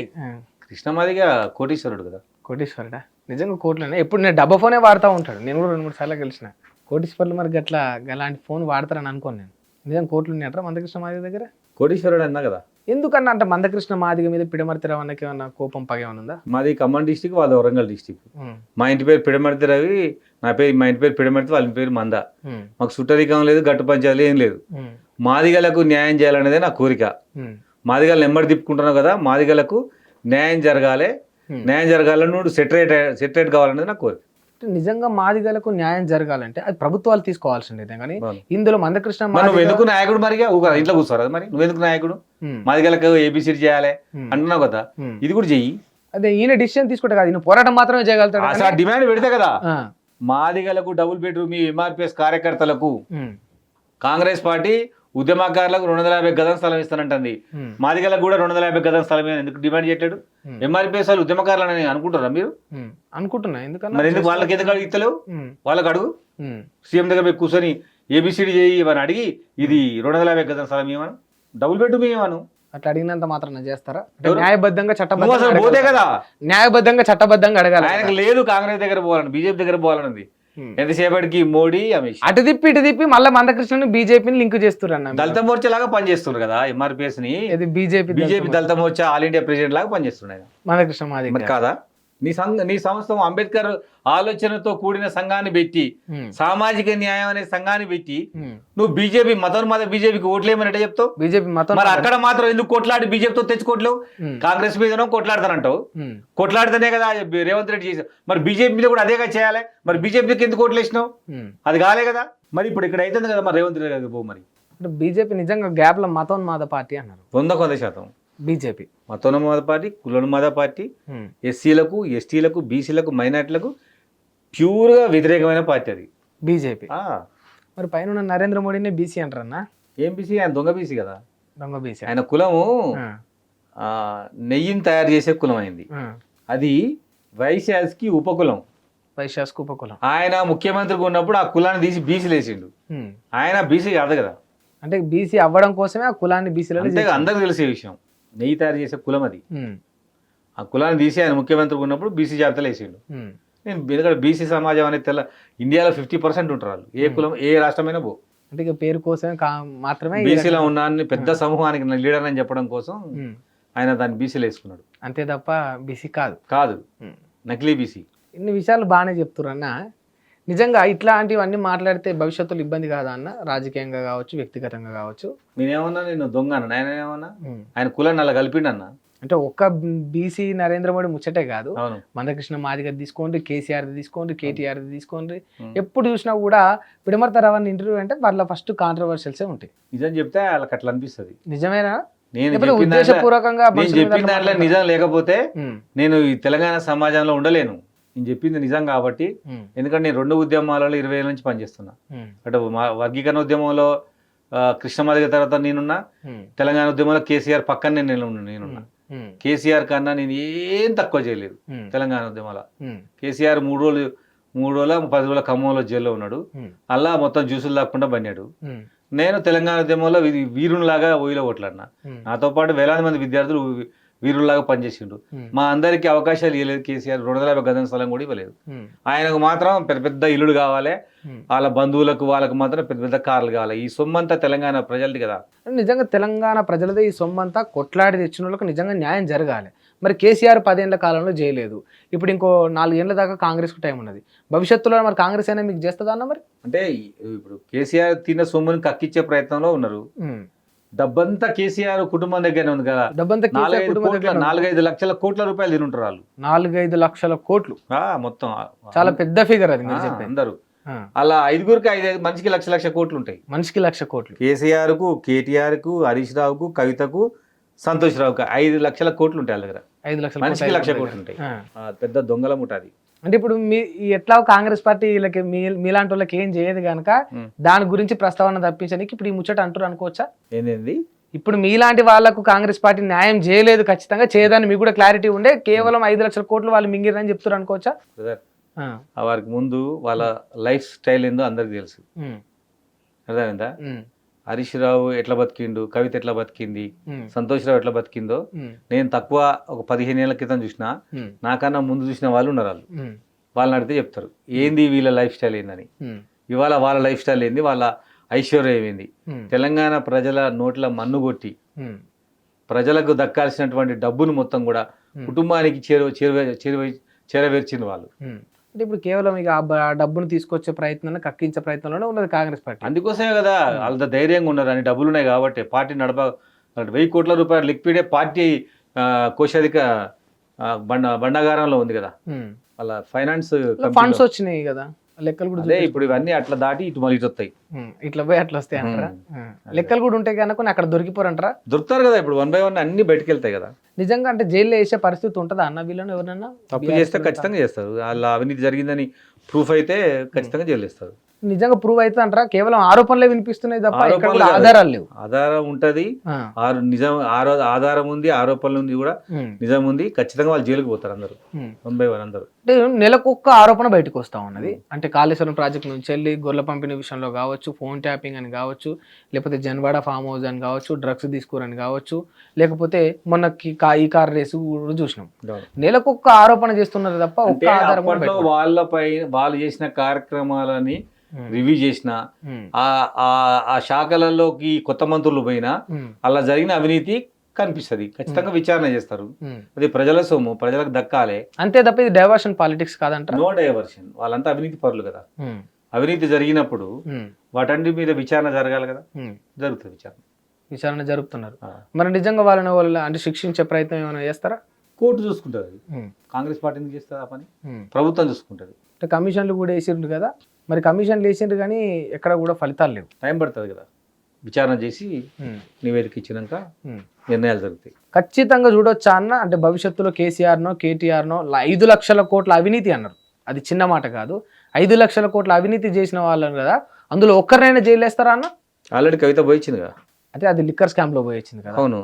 కృష్ణమాదిగా కోటీశ్వరుడు కదా. కోటీశ్వరుడా? నిజంగా కోట్లనే. ఎప్పుడు నేను డబ్బా ఫోనే వాడుతూ ఉంటాడు. నేను కూడా 2-3 సార్లు కలిసిన. కోటీశ్వరులు మరి గట్లా అలాంటి ఫోన్ వాడతారని అనుకోను నేను. నిజంగా కోట్లు ఉన్నాయట్రా మందకృష్ణ మాదిగ దగ్గర? కోటీశ్వరుడు అన్నా కదా. ఎందుకన్నా అంటే మందకృష్ణ మాదిగ మీద పిడమర్తి రవణకి ఏమన్నా కోపం పగేమన్నా ఉందా? మాది ఖమ్మం డిస్టిక్, వాళ్ళ వరంగల్ డిస్టిక్. మా ఇంటి పేరు పిడమర్తి రవి, మా ఇంటి పేరు పిడమర్తి, వాళ్ళ పేరు మంద. మాకు సుట్టరికం లేదు, గట్టు పంచాయతీ ఏం లేదు. మాదిగలకు న్యాయం చేయాలనేదే నా కోరిక. మాదిగలను నెమ్మడి తిప్పుకుంటున్నావు కదా, మాదిగలకు న్యాయం జరగాలి. న్యాయం జరగాలని నువ్వు సెటరేట్ కావాలనేది నా కోరిక. నిజంగా మాదిగలకు న్యాయం జరగాలంటే అది ప్రభుత్వాలు తీసుకోవాల్సిందే. కానీ ఇందులో మందకృష్ణ నువ్వు ఎందుకు నాయకుడు మరిగా ఇంట్లో కూర్చోరా? మరి నువ్వెందుకు నాయకుడు? మాదిగలకు ఏబిసిడి చేయాలి అంటున్నావు కదా, ఇది కూడా చెయ్యి. అదే ఈయన డిసిషన్ తీసుకుంటే కదా, ఈయన పోరాటం మాత్రమే చేయగలుగుతాడు. అసలు డిమాండ్ పెడితే కదా. మాదిగలకు డబుల్ బెడ్రూమ్, ఎంఆర్పిఎస్ కార్యకర్తలకు కాంగ్రెస్ పార్టీ ఉద్యమకారులకు 250 గజం స్థలం ఇస్తానంటుంది. మాదిగలకు కూడా 250 గజం స్థలం ఎందుకు డిమాండ్ చేయట్లేడు? ఎంఆర్పిఎస్ వాళ్ళు ఉద్యమకారులని అనుకుంటారా మీరు? అనుకుంటున్నా. ఎందుకన్నా మరి ఎందుకు వాళ్ళకి ఎందుకు అడుగుతలేవు? వాళ్ళకి అడుగు. సీఎం దగ్గర పోయి కూర్చొని ఏబిసిడి చేయి అని అడిగి, ఇది 250 గజం స్థలం ఏమను, డబుల్ బెడ్రూమ్ ఏమను. అట్లా అడిగినంత మాత్రం చేస్తారా? న్యాయబద్ధంగా చట్టబద్ధంగా పోతే కదా, న్యాయబద్ధంగా చట్టబద్ధంగా అడగాలి. ఆయనకు లేదు కాంగ్రెస్ దగ్గర పోవాలని, బీజేపీ దగ్గర పోవాలన్నది. ఎంతసేపటికి మోడీ, అమిత్ షా అటు తిప్పి మళ్ళీ మందకృష్ణని బీజేపీని లింక్ చేస్తున్నారు. దళిత మోర్చా లాగా పనిచేస్తున్నారు కదా ఎంఆర్పిఎస్ ని. బీజేపీ దళిత మోర్చా ఆల్ ఇండియా ప్రెసిడెంట్ లాగా పనిచేస్తున్నాయి మందకృష్ణ మాదిగ కాదా? నీ సంస్థ అంబేద్కర్ ఆలోచనతో కూడిన సంఘాన్ని పెట్టి, సామాజిక న్యాయం అనే సంఘాన్ని పెట్టి, నువ్వు బీజేపీ మతోన్మాద బీజేపీకి ఓట్లేమని చెప్తావు? బీజేపీ మతం మరి అక్కడ మాత్రం ఎందుకు కొట్లాడి బీజేపీతో తెచ్చుకోవట్లేవు? కాంగ్రెస్ మీదనో కొట్లాడతానంటావు. కొట్లాడితేనే కదా రేవంత్ రెడ్డి చేసావు. మరి బీజేపీ మీద కూడా అదేగా చేయాలి. మరి బీజేపీకి ఎందుకు ఓట్లేసినావు? అది కాలే కదా. మరి ఇప్పుడు ఇక్కడ అవుతుంది కదా మరి రేవంత్ రెడ్డి గారికి పో. మరి బీజేపీ నిజంగా గ్యాప్ లో మతోన్మాద పార్టీ అన్నారు. 100% బీజేపీ మతోన్మాద పార్టీ, కులోన్మాద పార్టీ, ఎస్సీలకు, ఎస్టీలకు, బీసీలకు, మైనార్టీలకు ప్యూర్గా వ్యతిరేకమైన పార్టీ అది బీజేపీ. మరి పైన నరేంద్ర మోడీనే బీసీ అంటారన్నా? ఏం బీసీ? ఆయన దొంగ బీసీ కదా. దొంగ బీసీ. ఆయన కులము నెయ్యిని తయారు చేసే కులం అయింది. అది వైశ్యాస్కి ఉపకులం. వైశ్యాస్కి ఉపకులం. ఆయన ముఖ్యమంత్రిగా ఉన్నప్పుడు ఆ కులాన్ని తీసి బీసీలు వేసిండు. ఆయన బీసీ కాదు కదా. అంటే బీసీ అవ్వడం కోసమే ఆ కులాన్ని బీసీలో అందరికి తెలిసే విషయం. నెయ్యి తయారు చేసే కులం అది. ఆ కులాన్ని తీసి ఆయన ముఖ్యమంత్రిగా ఉన్నప్పుడు బీసీ జాబితాలో వేసిండు. నేను ఎందుకంటే బీసీ సమాజం అనేది ఇండియాలో 50% ఉంటారు వాళ్ళు. ఏ కులం, ఏ రాష్ట్రమైనా పో. అంటే ఇక పేరు కోసమే మాత్రమే బీసీలో ఉన్న పెద్ద సమూహానికి లీడర్ అని చెప్పడం కోసం ఆయన దాన్ని బీసీలో వేసుకున్నాడు. అంతే తప్ప బీసీ కాదు, నకిలీ బీసీ. ఇన్ని విషయాలు బాగానే చెప్తున్నా. నిజంగా ఇట్లాంటివన్నీ మాట్లాడితే భవిష్యత్తులో ఇబ్బంది కాదా అన్న? రాజకీయంగా కావచ్చు, వ్యక్తిగతంగా కావచ్చు. నేనేమన్నా నేను దొంగ అన్న? ఆయన ఏమన్నా ఆయన కులాన్ని అలా కలిపిండన్నా? అంటే ఒక్క బీసీ నరేంద్ర మోడీ ముచ్చటే కాదు, అవును. మందకృష్ణ మాదిగ తీసుకోండి, కేసీఆర్ తీసుకోండి, కేటీఆర్ తీసుకోండి, ఉమ్. ఎప్పుడు చూసినా కూడా పిడమర్త రవాణా ఇంటర్వ్యూ అంటే వాళ్ళ ఫస్ట్ కాంట్రవర్షియల్సే ఉంటాయి. నిజం చెప్తే వాళ్ళకి అట్లా అనిపిస్తుంది. నిజమేనా? నేను లేకపోతే చెప్పిన ఉద్దేశపూర్వకంగా నేను మనుషుల మీద చెప్పిన అట్లా దాంట్లో మాట్లాడతారా? నిజం లేకపోతే ఉమ్, నేను ఈ తెలంగాణ సమాజంలో ఉండలేను. నేను చెప్పింది నిజం కాబట్టి, ఉమ్, ఎందుకంటే నేను 2 ఉద్యమాలలో 20 ఏళ్ళ నుంచి పనిచేస్తున్నా. ఉమ్, అంటే వర్గీకరణ ఉద్యమంలో కృష్ణమాదిగ తర్వాత నేనున్నా, ఉమ్, తెలంగాణ ఉద్యమంలో కేసీఆర్ పక్కనే నేనున్నా. ఉమ్, కేసీఆర్ కన్నా నేను ఏం తక్కువ చేయలేదు ఉమ్, తెలంగాణ ఉద్యమంలో. ఉమ్, కేసీఆర్ 3 రోజుల 10 రోజుల ఖమ్మంలో జైల్లో ఉన్నాడు. ఉమ్, అలా మొత్తం జ్యూసులు తాకుండా బన్నాడు. ఉమ్, నేను తెలంగాణ ఉద్యమంలో వీరునిలాగా ఓయిలో కొట్లాడినా. ఉమ్, నాతో పాటు వేలాది మంది విద్యార్థులు వీరుల్లాగా పనిచేసిండు. ఉమ్, మా అందరికీ అవకాశాలు ఇవ్వలేదు కేసీఆర్. 250 గజం స్థలం కూడా ఇవ్వలేదు. ఉమ్, ఆయనకు మాత్రం పెద్ద పెద్ద ఇల్లులు కావాలి, ఉమ్. వాళ్ళ బంధువులకు వాళ్ళకు మాత్రం పెద్ద పెద్ద కార్లు కావాలి. ఈ సొమ్మంతా తెలంగాణ ప్రజలది కదా. నిజంగా తెలంగాణ ప్రజలదే ఈ సొమ్మంతా కొట్లాడి తెచ్చిన వాళ్ళకి నిజంగా న్యాయం జరగాలి. మరి కేసీఆర్ 10 ఏళ్ల కాలంలో చేయలేదు, ఇప్పుడు ఇంకో 4 ఏళ్ల దాకా కాంగ్రెస్కు టైం ఉన్నది. భవిష్యత్తులో మరి కాంగ్రెస్ అయినా మీకు చేస్తుందా అన్న? మరి అంటే ఇప్పుడు కేసీఆర్ తిన్న సొమ్ముని కక్కిచ్చే ప్రయత్నంలో ఉన్నారు. డబ్బంతా కేసీఆర్ కుటుంబం దగ్గరనే ఉంది కదా. డబ్బంతా కేసీఆర్ కుటుంబం దగ్గర 4-5 లక్షల కోట్ల రూపాయలు తింటారు వాళ్ళు. 4-5 లక్షల కోట్లు మొత్తం చాలా పెద్ద ఫిగర్ అది మీరు చెప్పేది. అందరూ అలా 5గురికి 5 మనిషికి లక్ష కోట్లు ఉంటాయి. మనిషికి 1,00,000 కోట్లు. కేసీఆర్ కు, కేటీఆర్ కు, హరీష్ రావుకు, కవితకు, సంతోష్ రావుకు 5 లక్షల కోట్లు ఉంటాయి వాళ్ళ దగ్గర. 5 లక్షల మనిషికి 1,00,000 కోట్లు ఉంటాయి. పెద్ద దొంగల ముఠాది. అంటే ఇప్పుడు మీ ఎట్లా కాంగ్రెస్ పార్టీ వీళ్ళకి మీలాంటి వాళ్ళకి ఏం చేయదు కనుక దాని గురించి ప్రస్తావన తప్పించడానికి ఇప్పుడు ఈ ముచ్చట అంటారు అనుకోవచ్చా? ఏంది ఇప్పుడు మీలాంటి వాళ్ళకు కాంగ్రెస్ పార్టీ న్యాయం చేయలేదు, ఖచ్చితంగా చేయదని మీకు కూడా క్లారిటీ ఉండే, కేవలం 5 లక్షల కోట్లు వాళ్ళు మింగిరని చెప్తారు అనుకోవచ్చా? వారికి ముందు వాళ్ళ లైఫ్ స్టైల్ ఏందో అందరికి తెలుసు. అర్థమైందా? హరీష్ రావు ఎట్లా బతికిండు, కవిత ఎట్లా బతికింది, సంతోష్ రావు ఎట్లా బతికిందో నేను తక్కువ ఒక 15 ఏళ్ల క్రితం చూసినా, నాకన్నా ముందు చూసిన వాళ్ళు ఉన్నారు. వాళ్ళని అడిగితే చెప్తారు ఏంది వీళ్ళ లైఫ్ స్టైల్ ఏందని. ఇవాళ వాళ్ళ లైఫ్ స్టైల్ ఏంది, వాళ్ళ ఐశ్వర్యం ఏంది. తెలంగాణ ప్రజల నోట్ల మన్ను కొట్టి ప్రజలకు దక్కాల్సినటువంటి డబ్బును మొత్తం కూడా కుటుంబానికి చేరవేర్చిన వాళ్ళు. అంటే ఇప్పుడు కేవలం ఇక ఆ డబ్బును తీసుకొచ్చే ప్రయత్నం, కక్కించే ప్రయత్నంలోనే ఉన్నది కాంగ్రెస్ పార్టీ. అందుకోసమే కదా వాళ్ళ ధైర్యంగా ఉన్నారు, అని డబ్బులు ఉన్నాయి కాబట్టి. పార్టీ 1,000 కోట్ల రూపాయల లిక్విడే పార్టీ కోశాధిక బండాగారంలో ఉంది కదా. వాళ్ళ ఫైనాన్స్ ఫండ్స్ వచ్చినాయి కదా, లెక్కలు కూడా అదే. ఇప్పుడు ఇవన్నీ అట్లా దాటి ఇటు మళ్ళీ ఇటు వస్తాయి, ఇట్లా పోయి అట్లా వస్తాయి అంటారా? లెక్కలు కూడా ఉంటాయి కనుక అక్కడ దొరికిపోరంటారా? దొరుకుతారు కదా. ఇప్పుడు 1 by 1 అన్ని బయటకు వెళ్తాయి కదా. నిజంగా అంటే జైల్లో వేసే పరిస్థితి ఉంటుందా అన్న వీళ్ళని? ఎవరన్నా తప్పు చేస్తే ఖచ్చితంగా చేస్తారు. వాళ్ళ అవినీతి జరిగిందని ప్రూఫ్ అయితే ఖచ్చితంగా జైలు వేస్తారు. నిజంగా ప్రూవ్ అయితే అంటారా? కేవలం ఆరోపణలే వినిపిస్తున్నాయి తప్ప ఎక్కడ కూడా ఆధారాలు లేవు. ఆధారం ఉంటది, నిజం ఆధారం ఉంది, ఆరోపణలు ఉంది కూడా, నిజం ఉంది. ఖచ్చితంగా వాళ్ళు జైలుకు పోతారు అందరూ, 1 by 1 అందరూ. అంటే నెలకొక్క ఆరోపణ బయటకు వస్తా ఉన్నది. అంటే కాళేశ్వరం ప్రాజెక్ట్ నుంచి వెళ్ళి గొర్రెల పంపిణీ విషయంలో కావచ్చు, ఫోన్ ట్యాపింగ్ అని కావచ్చు, లేకపోతే జన్వాడ ఫామ్ హౌస్ అని కావచ్చు, డ్రగ్స్ తీసుకురని కావచ్చు, లేకపోతే మొన్నకి ఈ కార్ రేసు కూడా చూసినాం. నెలకొక్క ఆరోపణ చేస్తున్నారు తప్ప ఒక్క ఆధారం కూడా వాళ్ళపై వాళ్ళు చేసిన కార్యక్రమాలని రివ్యూ చేసిన ఆ శాఖలలోకి కొత్త మంత్రులు పోయినా అలా జరిగిన అవినీతి కనిపిస్తుంది. ఖచ్చితంగా విచారణ చేస్తారు. అది ప్రజల సొమ్ము, ప్రజలకు దక్కాలి అంతే తప్ప ఇది డైవర్షన్ పాలిటిక్స్ కాదంట. No diversion. వాళ్ళంతా అవినీతి పరులు కదా. అవినీతి జరిగినప్పుడు వాటన్నిటి మీద విచారణ జరగాలి కదా. జరుగుతుంది విచారణ జరుపుతున్నారు. మరి నిజంగా వాళ్ళని అంటే శిక్షించే ప్రయత్నం ఏమైనా చేస్తారా? కోర్టు చూసుకుంటుంది. కాంగ్రెస్ పార్టీ చేస్తుంది ఆ పని, ప్రభుత్వం చూసుకుంటుంది. అంటే కమిషన్లు కూడా వేసిండ్రు కదా, మరి కమిషన్లు వేసిండ్రు కానీ ఎక్కడ కూడా ఫలితాలు లేవు. టైం పడుతుంది కదా, విచారణ చేసి నివేదిక ఇచ్చినాక నిర్ణయాలు జరుగుతాయి. ఖచ్చితంగా చూడొచ్చా అన్న? అంటే భవిష్యత్తులో కేసీఆర్నో కేటీఆర్నో 5 లక్షల కోట్ల అవినీతి అన్నారు, అది చిన్న మాట కాదు. 5 లక్షల కోట్ల అవినీతి చేసిన వాళ్ళని కదా, అందులో ఒక్కరినైనా జైలు వేస్తారా అన్న? ఆల్రెడీ కవిత పోయించింది కదా. అంటే అది లిక్కర్ స్కామ్ లో పోయింది కదా. అవును,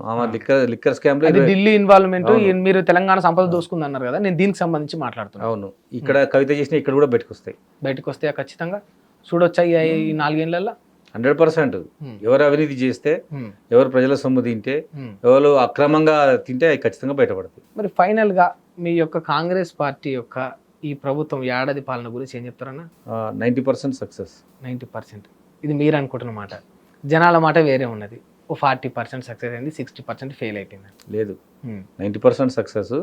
లిక్కర్ స్కామ్ లో ఢిల్లీ ఇన్వాల్వ్మెంట్. మీరు తెలంగాణ సంపద దోసుకుంది అన్నారు కదా, నేను దీనికి సంబంధించి మాట్లాడుతున్నాను. అవును, ఇక్కడ కవిత చేసిన ఇక్కడ కూడా బయటకు వస్తాయి ఖచ్చితంగా చూడొచ్చా ఈ 4 ఏళ్లలో? 100%. ఎవరు అవినీతి చేస్తే, ఎవరు ప్రజల సొమ్ము తింటే, ఎవరు అక్రమంగా తింటే అవి ఖచ్చితంగా బయటపడతాయి. మరి ఫైనల్ గా మీ యొక్క కాంగ్రెస్ పార్టీ యొక్క ఈ ప్రభుత్వం ఏడాది పాలన గురించి ఏం చెప్తారన్నా? 90% సక్సెస్. 90%. ఇది మీరు అనుకుంటున్న మాట, జనాల మాట వేరే ఉన్నది. 40% సక్సెస్ అయింది, 60% ఫెయిల్ అయిపోయింది. లేదు, 90% సక్సెస్.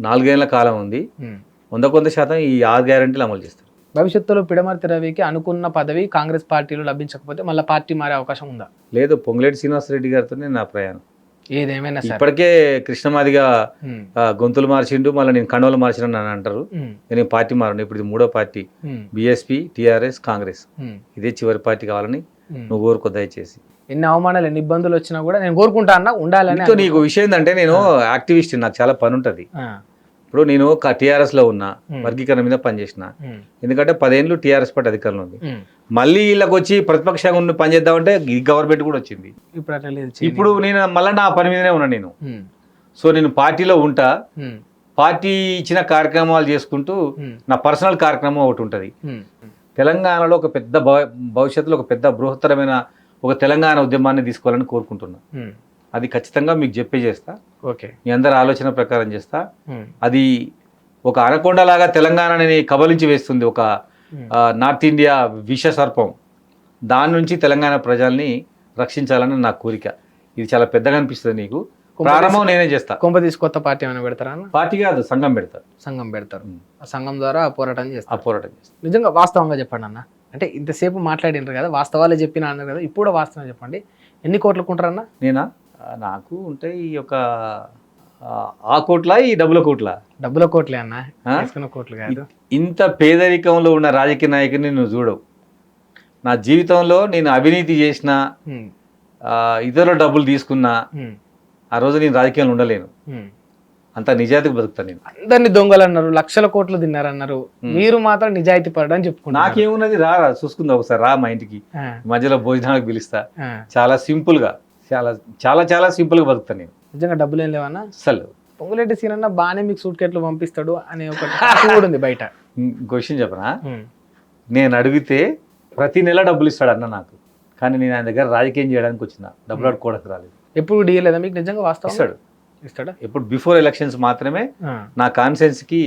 4 ఏళ్ల కాలం ఉంది. 100% ఈ 6 గ్యారెంటీలు అమలు చేస్తారు. భవిష్యత్తులో పిడమర్తి రవికి అనుకున్న పదవి కాంగ్రెస్ పార్టీలో లభించకపోతే మళ్ళీ పార్టీ మారే అవకాశం ఉందా? లేదు, పొంగులేటి శ్రీనివాసరెడ్డి గారితోనే నా ప్రయాణం. ఏదేమైనా సరే ఇప్పటికే కృష్ణమాదిగా ఉమ్, గొంతులు మార్చిండు, మళ్ళీ నేను కండవలు మార్చిన అని అంటారు. ఉమ్, నేను పార్టీ మారను, ఇప్పుడు ఇది 3వ పార్టీ, ఉమ్, బీఎస్పీ, టీఆర్ఎస్, కాంగ్రెస్, ఉమ్, ఇదే చివరి పార్టీ కావాలని ఉమ్. నువ్వు కోరుకో దయచేసి. ఎన్ని అవమానాలు ఎన్ని ఇబ్బందులు వచ్చినా కూడా నేను కోరుకుంటా అన్న ఉండాలని ఇంకో నీకు విషయం ఏంటంటే నేను యాక్టివిస్ట్, నాకు చాలా పని ఉంటుంది. ఆ, ఇప్పుడు నేను టీఆర్ఎస్ లో ఉన్నా, ఉమ్, వర్గీకరణ మీద పనిచేసిన, ఉమ్, ఎందుకంటే 10 ఏళ్ళు టీఆర్ఎస్ పార్టీ అధికారంలో ఉంది. ఉమ్. మళ్ళీ వీళ్ళకి వచ్చి ప్రతిపక్షంగా ఉండి పనిచేద్దామంటే ఈ గవర్నమెంట్ కూడా వచ్చింది. ఇప్పుడు అట్లా లేదు ఇప్పుడు నేను మళ్ళీ నా పని మీదనే ఉన్నా నేను. ఉమ్, సో నేను పార్టీలో ఉంటా, ఉమ్, పార్టీ ఇచ్చిన కార్యక్రమాలు చేసుకుంటూ ఉమ్, నా పర్సనల్ కార్యక్రమం ఒకటి ఉంటుంది. ఉమ్, తెలంగాణలో ఒక పెద్ద భవిష్యత్తులో ఒక పెద్ద బృహత్తరమైన ఒక తెలంగాణ ఉద్యమాన్ని తీసుకోవాలని కోరుకుంటున్నా. ఉమ్. అది ఖచ్చితంగా మీకు చెప్పే చేస్తా, ఓకే. మీ అందరి ఆలోచన ప్రకారం చేస్తా. ఉమ్, అది ఒక అనకొండలాగా తెలంగాణని కబలించి వేస్తుంది, ఒక ఉమ్. నార్త్ ఇండియా విష సర్పం. దాని నుంచి తెలంగాణ ప్రజల్ని రక్షించాలని నా కోరిక. ఇది చాలా పెద్దగా అనిపిస్తుంది నీకు. ప్రారంభం నేనే చేస్తా. కొంప తీసి కొత్త పార్టీ ఏమైనా పెడతారా అన్న? పార్టీ కాదు, సంఘం పెడతారు. సంఘం పెడతారు. ఆ సంఘం ద్వారా పోరాటం ఆ చేస్తారు. పోరాటం చేస్తారు. నిజంగా వాస్తవంగా చెప్పండి అన్న, అంటే ఇంతసేపు మాట్లాడినారు కదా, వాస్తవాలే చెప్పిన అన్నారు కదా, ఇప్పుడు కూడా వాస్తవం చెప్పండి. ఎన్ని కోట్లు కొంటారన్న? నేనా నాకు ఉంటాయి ఈ యొక్క ఆ కోట్ల, ఈ డబ్బుల కోట్ల. డబ్బుల కోట్లే అన్న, తీసుకున్న కోట్లు కాదు. ఇంత పేదరికంలో ఉన్న రాజకీయ నాయకుని నువ్వు చూడవు. నా జీవితంలో నేను అవినీతి చేసిన, ఉమ్, ఇతరుల డబ్బులు తీసుకున్నా, ఉమ్, ఆ రోజు నేను రాజకీయంలో ఉండలేను. ఉమ్. అంత నిజాయితీగా బతుకుతాను నేను. అందరిని దొంగలు అన్నారు, లక్షల కోట్లు తిన్నారన్నారు, మీరు మాత్రం నిజాయితీ పడడం చెప్పుకున్నారు. నాకేమున్నది, రా చూసుకుందా ఒకసారి, రా మా ఇంటికి, ఆ, మధ్యలో భోజనాలకు పిలుస్తా. ఆ. చాలా సింపుల్ గా, చాలా చాలా చాలా సింపుల్ గా బతుకుతాను నేను. నిజంగా డబ్బులు ఏం లేవన్నా? అసలు పొంగులేటి సీన్ అన్న బాగానే మీకు సూట్ కేట్లు పంపిస్తాడు అనే ఒక టాక్ కూడా ఉంది బయట. ఇంకో విషయం చెప్పనా, ఉమ్, నేను అడిగితే ప్రతి నెల డబ్బులు ఇస్తాడు అన్న నాకు. కానీ నేను ఆయన దగ్గర రాజకీయం చేయడానికి వచ్చిన, డబ్బులు ఆడుకోవడానికి రాలేదు. ఎప్పుడు డీల్ లేదా మీకు? నిజంగా వాస్తవం ఇస్తాడు. ఇస్తాడా? ఎప్పుడు బిఫోర్ ఎలక్షన్స్ మాత్రమే ఆ, నా కాన్సెన్స్ కి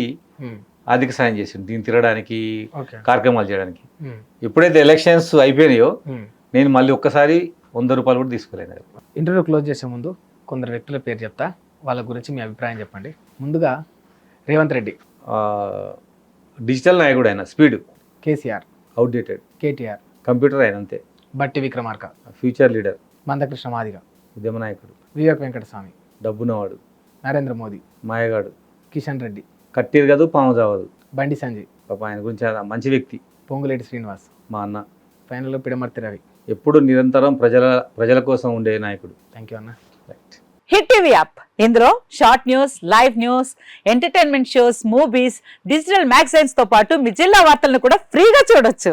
ఉమ్, ఆర్థిక సాయం చేసిండు, దీన్ని తిరగడానికి, ఓకే. కార్యక్రమాలు చేయడానికి. ఉమ్, ఎప్పుడైతే ఎలక్షన్స్ అయిపోయినాయో ఉమ్. నేను మళ్ళీ ఒక్కసారి 100 రూపాయలు కూడా తీసుకోలేను. ఇంటర్వ్యూ క్లోజ్ చేసే ముందు కొందరు వ్యక్తుల పేరు చెప్తా, వాళ్ళ గురించి మీ అభిప్రాయం చెప్పండి. ముందుగా రేవంత్ రెడ్డి, డిజిటల్ నాయకుడు ఆయన, speed, KCR, outdated, KTR, computer ఆయన అంతే, బట్టి విక్రమార్క, ఫ్యూచర్ లీడర్, మందకృష్ణ మాదిగ, ఉద్యమ నాయకుడు, వివేక్ వెంకటస్వామి, డబ్బున్నవాడు, నరేంద్ర మోదీ, మాయగాడు, కిషన్ రెడ్డి, కట్టిరగదు పాము చావదు. బండి సంజయ్, పాప ఆయన గురించి చాలా మంచి వ్యక్తి, పొంగులేటి శ్రీనివాస్, మా అన్న. ఫైనల్లో పిడమర్తి రవి. ఎప్పుడు నిరంతరం ప్రజల కోసం ఉండే నాయకుడు. థ్యాంక్ యూ అన్న. రైట్. హిట్ టీవీ యాప్ ఇందులో short news, live news, entertainment shows, movies, digital magazines తో పాటు మీ జిల్లా వార్తలను కూడా ఫ్రీగా చూడొచ్చు.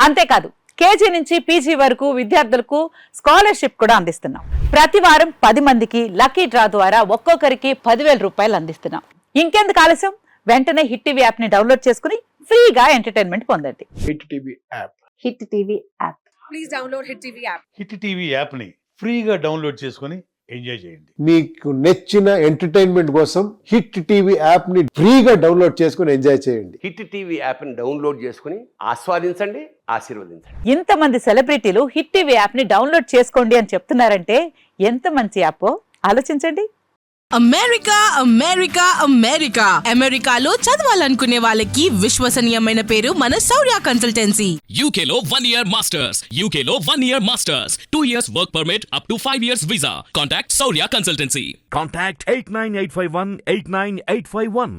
అంతేకాదు కేజీ నుంచి పీజీ వరకు విద్యార్థులకు స్కాలర్షిప్ కూడా అందిస్తున్నాం. ప్రతి వారం 10 మందికి లక్కీ డ్రా ద్వారా ఒక్కొక్కరికి 10,000 రూపాయలు అందిస్తున్నాం. ఇంకెందుకు ఆలస్యం, వెంటనే హిట్ టీవీ యాప్ ని డౌన్లోడ్ చేసుకుని ఫ్రీగా ఎంటర్టైన్మెంట్ పొందండి. Hit TV app. Hit TV app. Please download Hit TV app. Hit TV యాప్ని ఫ్రీగా డౌన్లోడ్ చేసుకొని ఎంజాయ్ చేయండి. మీకు నచ్చిన ఎంటర్టైన్మెంట్ కోసం హిట్ టీవీ యాప్ ని ఫ్రీగా డౌన్లోడ్ చేసుకుని ఎంజాయ్ చేయండి. హిట్ టీవీ యాప్ని డౌన్లోడ్ చేసుకుని ఆస్వాదించండి, ఆశీర్వదించండి. ఇంతమంది సెలబ్రిటీలు హిట్ టీవీ యాప్ ని డౌన్లోడ్ చేసుకోండి అని చెప్తున్నారంటే ఎంత మంచి యాప్ ఆలోచించండి. అమెరికా అమెరికా అమెరికా అమెరికాలో చదవాలనుకునే వాళ్ళకి విశ్వసనీయమైన పేరు మన శౌర్య కన్సల్టెన్సీ. UK లో 1 year masters. UK లో 1 year masters. 2 years work permit up to 5 years visa. Contact Saurya Consultancy. Contact 89851 89851.